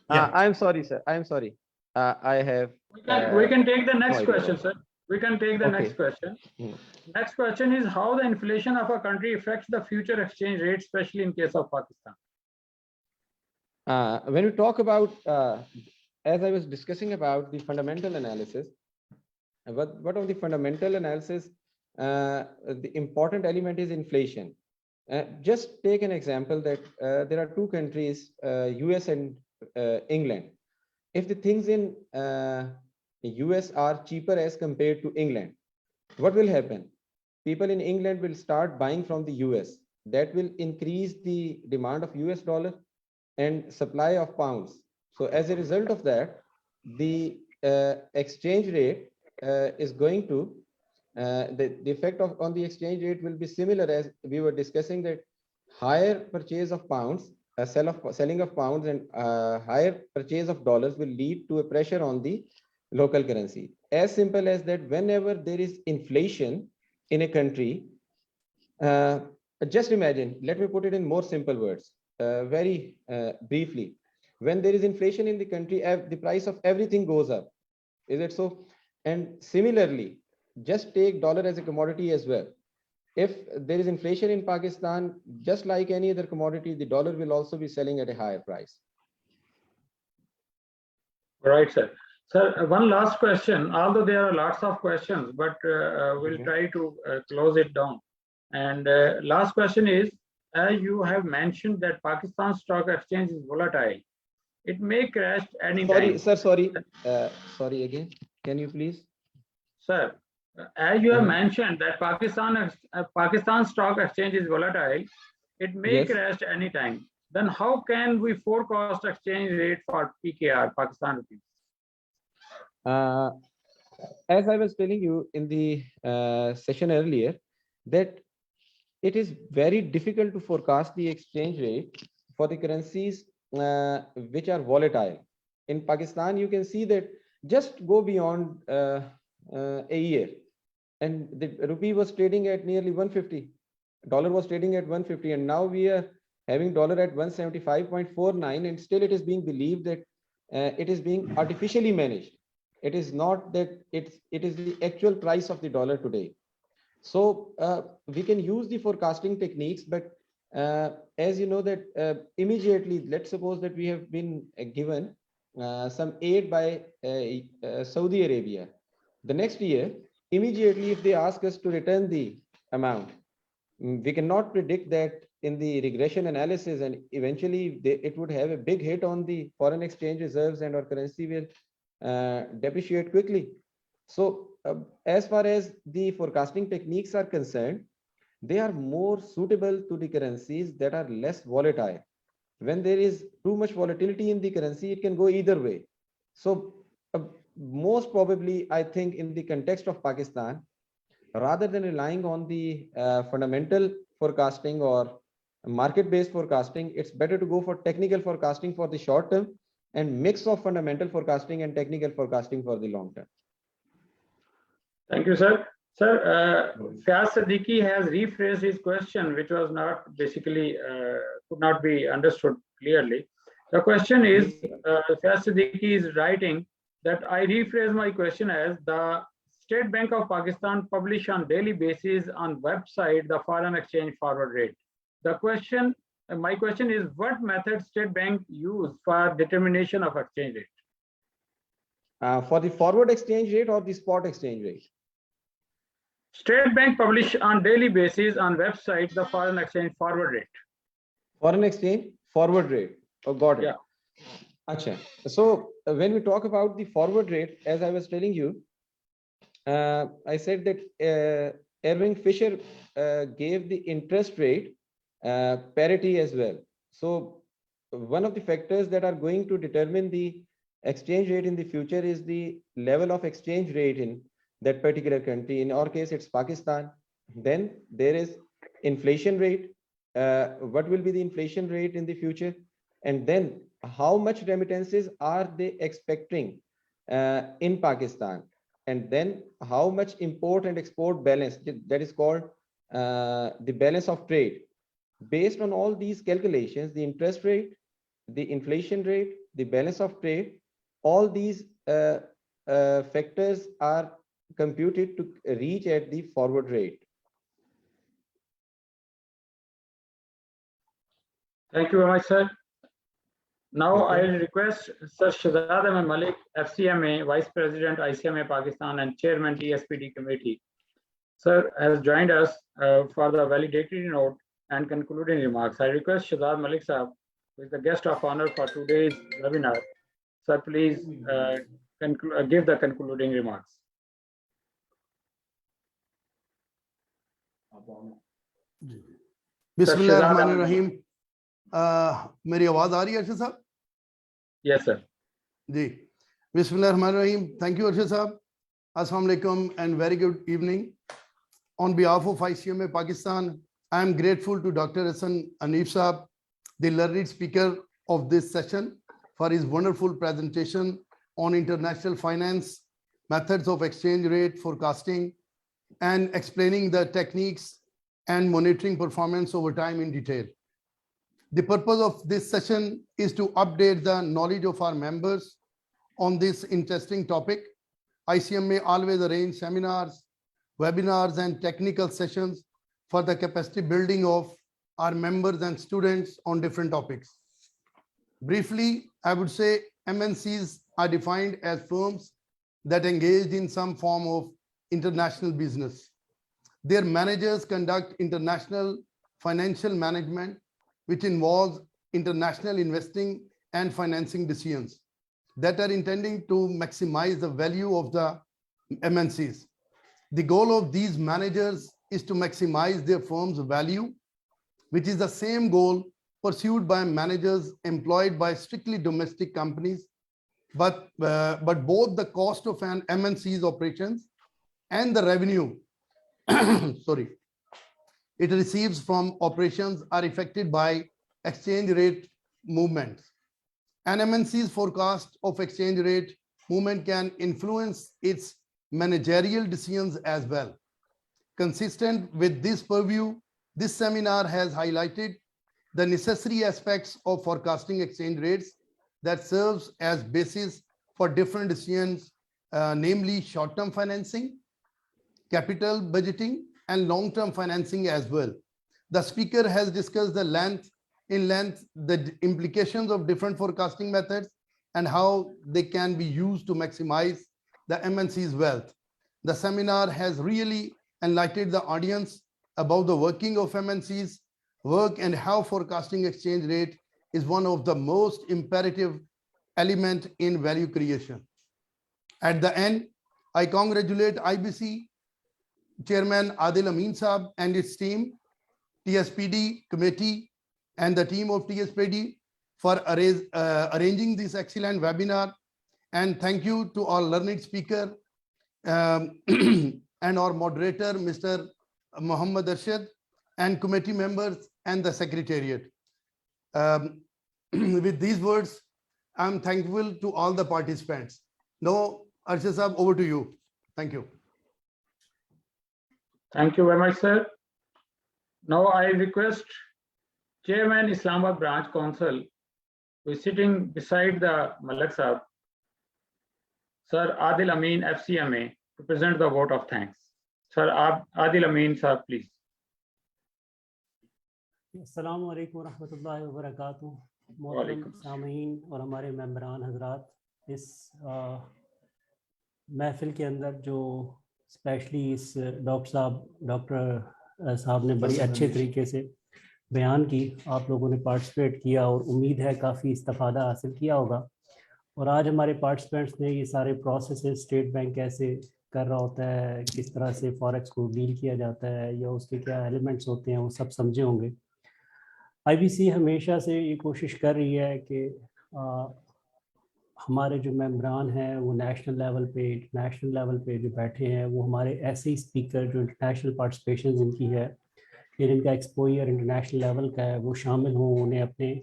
Yeah. I'm sorry, sir. I'm sorry. I have. We can take the next no idea question, about sir. We can take the Okay. next question. Hmm. Next question is how the inflation of a country affects the future exchange rate, especially in case of Pakistan. When we talk about, as I was discussing about the fundamental analysis, what of the fundamental analysis, the important element is inflation. Just take an example that there are two countries, US and England. If the things in US are cheaper as compared to England, what will happen? People in England will start buying from the US. That will increase the demand of US dollar and supply of pounds. So as a result of that, the exchange rate is going to, the effect on the exchange rate will be similar as we were discussing, that higher purchase of pounds, selling of pounds and higher purchase of dollars will lead to a pressure on the local currency. As simple as that, whenever there is inflation in a country, just imagine, let me put it in more simple words, very briefly. When there is inflation in the country, the price of everything goes up. Is it so? And similarly, just take dollar as a commodity as well. If there is inflation in Pakistan, just like any other commodity, the dollar will also be selling at a higher price. Right, sir. Sir, one last question, although there are lots of questions, but we'll try to close it down. And last question is, as you have mentioned that Pakistan stock exchange is volatile, it may crash anytime. Sorry, sir, sorry again. Can you please? Sir, as you have mentioned that Pakistan stock exchange is volatile, it may crash anytime. Then how can we forecast exchange rate for PKR, Pakistan rupees? As I was telling you in the session earlier, that it is very difficult to forecast the exchange rate for the currencies which are volatile. In Pakistan, you can see that just go beyond a year, and the rupee was trading at nearly 150. Dollar was trading at 150, and now we are having dollar at 175.49, and still it is being believed that it is being artificially managed. It is not that it is the actual price of the dollar today. So we can use the forecasting techniques, but as you know that immediately, let's suppose that we have been given some aid by Saudi Arabia. The next year, immediately if they ask us to return the amount, we cannot predict that in the regression analysis, and eventually it would have a big hit on the foreign exchange reserves and our currency will depreciate quickly. So as far as the forecasting techniques are concerned, they are more suitable to the currencies that are less volatile. When there is too much volatility in the currency, it can go either way. So most probably, I think in the context of Pakistan, rather than relying on the fundamental forecasting or market-based forecasting, it's better to go for technical forecasting for the short term and mix of fundamental forecasting and technical forecasting for the long term. Thank you, sir. Sir, Fayaz Siddiqui has rephrased his question, which was not basically could not be understood clearly. The question is, Fayaz Siddiqui is writing that I rephrase my question as the State Bank of Pakistan publish on daily basis on website the foreign exchange forward rate. The question, my question is, what method State Bank use for determination of exchange rate? For the forward exchange rate or the spot exchange rate? State Bank publish on daily basis on website the foreign exchange forward rate. Foreign exchange forward rate. Oh, got it. Yeah. Achha. So when we talk about the forward rate, as I was telling you, I said that Irving Fisher gave the interest rate parity as well. So one of the factors that are going to determine the exchange rate in the future is the level of exchange rate in that particular country. In our case, it's Pakistan. Then there is inflation rate. What will be the inflation rate in the future? And then how much remittances are they expecting in Pakistan? And then how much import and export balance, that is called the balance of trade. Based on all these calculations, the interest rate, the inflation rate, the balance of trade, all these factors are computed to reach at the forward rate. Thank you very much, sir. Now I will request Sir Shahzad Ahmed Malik, FCMA, Vice President, ICMA Pakistan and Chairman TSPD Committee. Sir has joined us for the valedictory note and concluding remarks. I request Shahzad Malik Sahab, who is the guest of honor for today's webinar. Sir, please give the concluding remarks. बिस्मिल्लाहिर्रहमानिर्रहीम। मेरी आवाज आ रही है अर्शद साहब? Yes, sir. जी, बिस्मिल्लाहिर्रहमानिर्रहीम। Thank you, Arshad Sahab. Assalamu alaikum and very good evening. On behalf of ICMA Pakistan, I am grateful to Dr. Hassan Anif Sahab, the learned speaker of this session, for his wonderful presentation on international finance, methods of exchange rate forecasting, and explaining the techniques and monitoring performance over time in detail. The purpose of this session is to update the knowledge of our members on this interesting topic. ICMA always arrange seminars, webinars, and technical sessions for the capacity building of our members and students on different topics. Briefly, I would say MNCs are defined as firms that engaged in some form of international business. Their managers conduct international financial management, which involves international investing and financing decisions that are intending to maximize the value of the MNCs. The goal of these managers is to maximize their firm's value, which is the same goal pursued by managers employed by strictly domestic companies, but both the cost of an MNC's operations and the revenue it receives from operations are affected by exchange rate movements. An MNC's forecast of exchange rate movement can influence its managerial decisions as well. Consistent with this purview, this seminar has highlighted the necessary aspects of forecasting exchange rates that serves as basis for different decisions, namely short-term financing, capital budgeting, and long-term financing as well. The speaker has discussed the implications of different forecasting methods and how they can be used to maximize the MNC's wealth. The seminar has really enlightened the audience about the working of MNC's work and how forecasting exchange rate is one of the most imperative element in value creation. At the end, I congratulate IBC Chairman Adil Amin Saab and its team, TSPD committee, and the team of TSPD for arranging this excellent webinar. And thank you to our learned speaker and our moderator, Mr. Muhammad Arshad, and committee members and the secretariat. With these words, I'm thankful to all the participants. Now, Arshad Saab, over to you. Thank you. Thank you very much, sir. Now I request Chairman Islamabad Branch Council, who is sitting beside the Malik Sahab. Sir Adil Amin, FCMA, to present the vote of thanks. Sir Adil Amin, sir, please. السلام علیکم ورحمۃ اللہ وبرکاتہ. محترم سامعین اور ہمارے ممبران حضرات, اس محفل کے اندر جو اسپیشلی اس ڈاکٹر صاحب نے بڑی اچھے طریقے سے بیان کی, آپ لوگوں نے پارٹیسپیٹ کیا اور امید ہے کافی استفادہ حاصل کیا ہوگا. اور آج ہمارے پارٹیسپینٹس نے یہ سارے پروسیسز, اسٹیٹ بینک کیسے کر رہا ہوتا ہے, کس طرح سے فوریکس کو ڈیل کیا جاتا ہے, یا اس کے کیا ایلیمنٹس ہوتے ہیں, وہ سب سمجھے ہوں گے. آئی بی سی ہمیشہ سے یہ کوشش کر رہی ہے کہ ہمارے جو ممبران ہیں وہ نیشنل لیول پہ جو بیٹھے ہیں وہ ہمارے ایسے ہی اسپیکر جو انٹرنیشنل پارٹیسپیشن جن کی ہے یا جن کا ایکسپوئر انٹرنیشنل لیول کا ہے وہ شامل ہوں, انہیں اپنے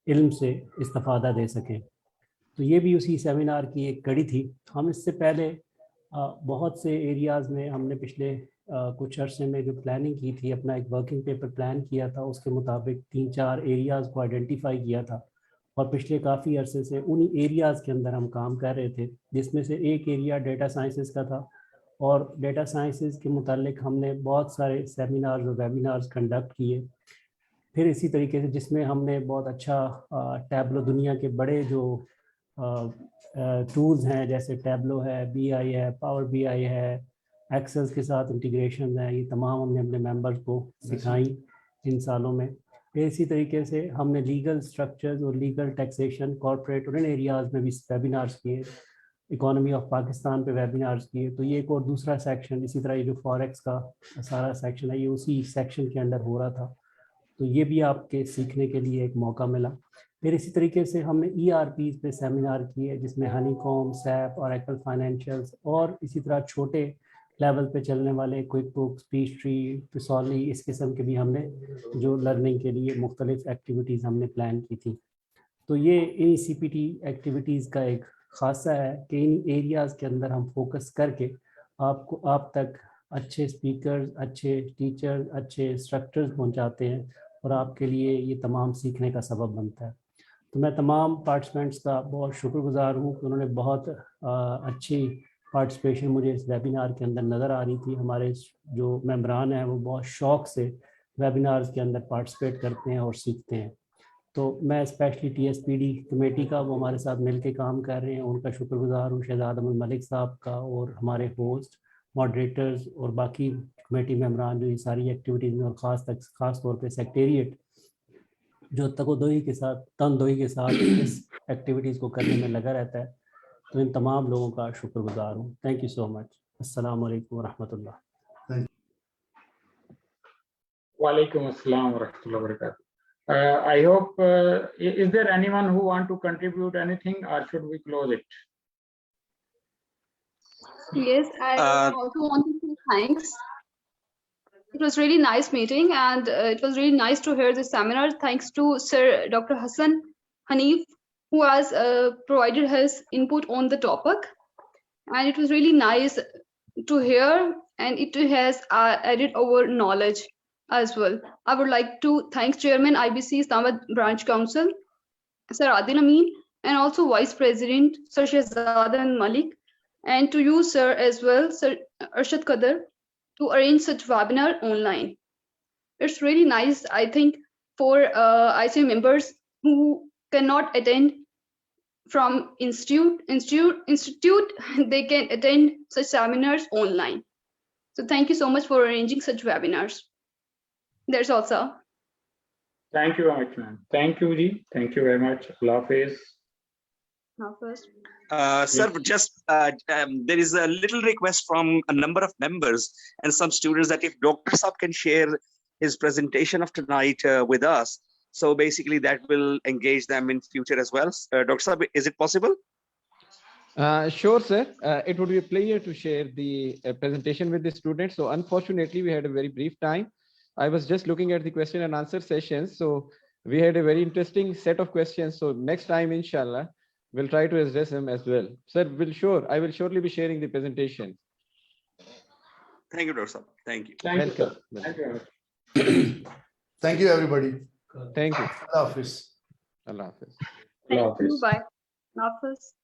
علم سے استفادہ دے سکیں. تو یہ بھی اسی سیمینار کی ایک کڑی تھی. ہم اس سے پہلے بہت سے ایریاز میں ہم نے پچھلے کچھ عرصے میں جو پلاننگ کی تھی, اپنا ایک ورکنگ پیپر پلان کیا تھا, اس کے مطابق 3-4 ایریاز کو آئیڈینٹیفائی کیا تھا, اور پچھلے کافی عرصے سے انہی ایریاز کے اندر ہم کام کر رہے تھے, جس میں سے ایک ایریا ڈیٹا سائنسز کا تھا. اور ڈیٹا سائنسز کے متعلق ہم نے بہت سارے سیمینارز اور ویبینارز کنڈکٹ کیے. پھر اسی طریقے سے جس میں ہم نے بہت اچھا ٹیبلو, دنیا کے بڑے جو ٹولز ہیں جیسے ٹیبلو ہے, بی آئی ہے, پاور بی آئی ہے, ایکسلز کے ساتھ انٹیگریشن ہیں, یہ تمام ہم نے اپنے ممبرز کو سکھائیں ان سالوں میں. پھر اسی طریقے سے ہم نے لیگل سٹرکچرز اور لیگل ٹیکسیشن, کارپوریٹ اور ان ایریاز میں بھی ویبینارز کیے, اکانومی آف پاکستان پہ ویبینارز کیے. تو یہ ایک اور دوسرا سیکشن, اسی طرح یہ جو فوریکس کا سارا سیکشن ہے یہ اسی سیکشن کے انڈر ہو رہا تھا. تو یہ بھی آپ کے سیکھنے کے لیے ایک موقع ملا. پھر اسی طریقے سے ہم نے ای آر پیز پہ سیمینار کیے, جس میں ہنی کوم, سیپ, اوریکل فائنینشیلز, اور اسی طرح چھوٹے لیول پہ چلنے والے کوئک بکس, پیچ ٹری, پسولی, اس قسم کے بھی ہم نے جو لرننگ کے لیے مختلف ایکٹیویٹیز ہم نے پلان کی تھی. تو یہ ان سی پی ٹی ایکٹیویٹیز کا ایک خاصہ ہے کہ ان ایریاز کے اندر ہم فوکس کر کے آپ تک اچھے اسپیکرز, اچھے ٹیچرز, اچھے انسٹرکٹرز پہنچاتے ہیں, اور آپ کے لیے یہ تمام سیکھنے کا سبب بنتا ہے. تو میں تمام پارٹیسپینٹس کا بہت شکر گزار ہوں کہ انہوں نے بہت اچھی پارٹیسپیشن مجھے اس ویبینار کے اندر نظر آ رہی تھی. ہمارے جو ممبران ہیں وہ بہت شوق سے ویبینارز کے اندر پارٹیسپیٹ کرتے ہیں اور سیکھتے ہیں. تو میں specially T S P D committee کا, وہ ہمارے ساتھ مل کے کام کر رہے ہیں, ان کا شکر گزار ہوں, شہزاد احمد ملک صاحب کا, اور ہمارے ہوسٹ, ماڈریٹرز اور باقی کمیٹی ممبران جو یہ ساری ایکٹیویٹیز میں, اور خاص طور پہ سیکریٹریٹ جو تگودوئی کے ساتھ, تندوئی کے ساتھ اس ایکٹیویٹیز کو کرنے میں لگا رہتا ہے. تو ان تمام لوگوں کا شکر گزار ہوں. تھینک یو سو مچ. السلام علیکم ورحمۃ اللہ. وعلیکم السلام ورحمۃ اللہ وبرکاتہ. I hope, is there anyone who want to contribute anything, or should we close it? Yes, I also want to say thanks. It was really nice meeting, and it was really nice to hear this seminar. Thanks to Sir Dr. Hassan Hanif, who has provided his input on the topic. And it was really nice to hear, and it has added our knowledge as well. I would like to thank Chairman IBC Islamabad Branch Council, Sir Adil Amin, and also Vice President Sir Shehzad Malik, and to you, sir, as well, Sir Arshad Qadar, to arrange such webinar online. It's really nice, I think, for ICMA members who cannot attend from institute, they can attend such seminars online. So thank you so much for arranging such webinars. That's all, sir. Thank you very much, ma'am. Thank you, Ji. Thank you very much. Allah Hafiz. Now first. Sir, just there is a little request from a number of members and some students that if Dr. Saab can share his presentation of tonight with us, so basically that will engage them in future as well. Dr. Saab, is it possible? Sure, sir. It would be a pleasure to share the presentation with the students. So unfortunately, we had a very brief time. I was just looking at the question and answer sessions. So we had a very interesting set of questions. So next time, inshallah, we'll try to address them as well. Sir, I will surely be sharing the presentation. Thank you, Dr. Saab. Thank you. Thank you, sir. Welcome. Thank you very much. Thank you, everybody. Thank you. Allah Hafiz. Allah Hafiz. Thank you. Bye. Now first.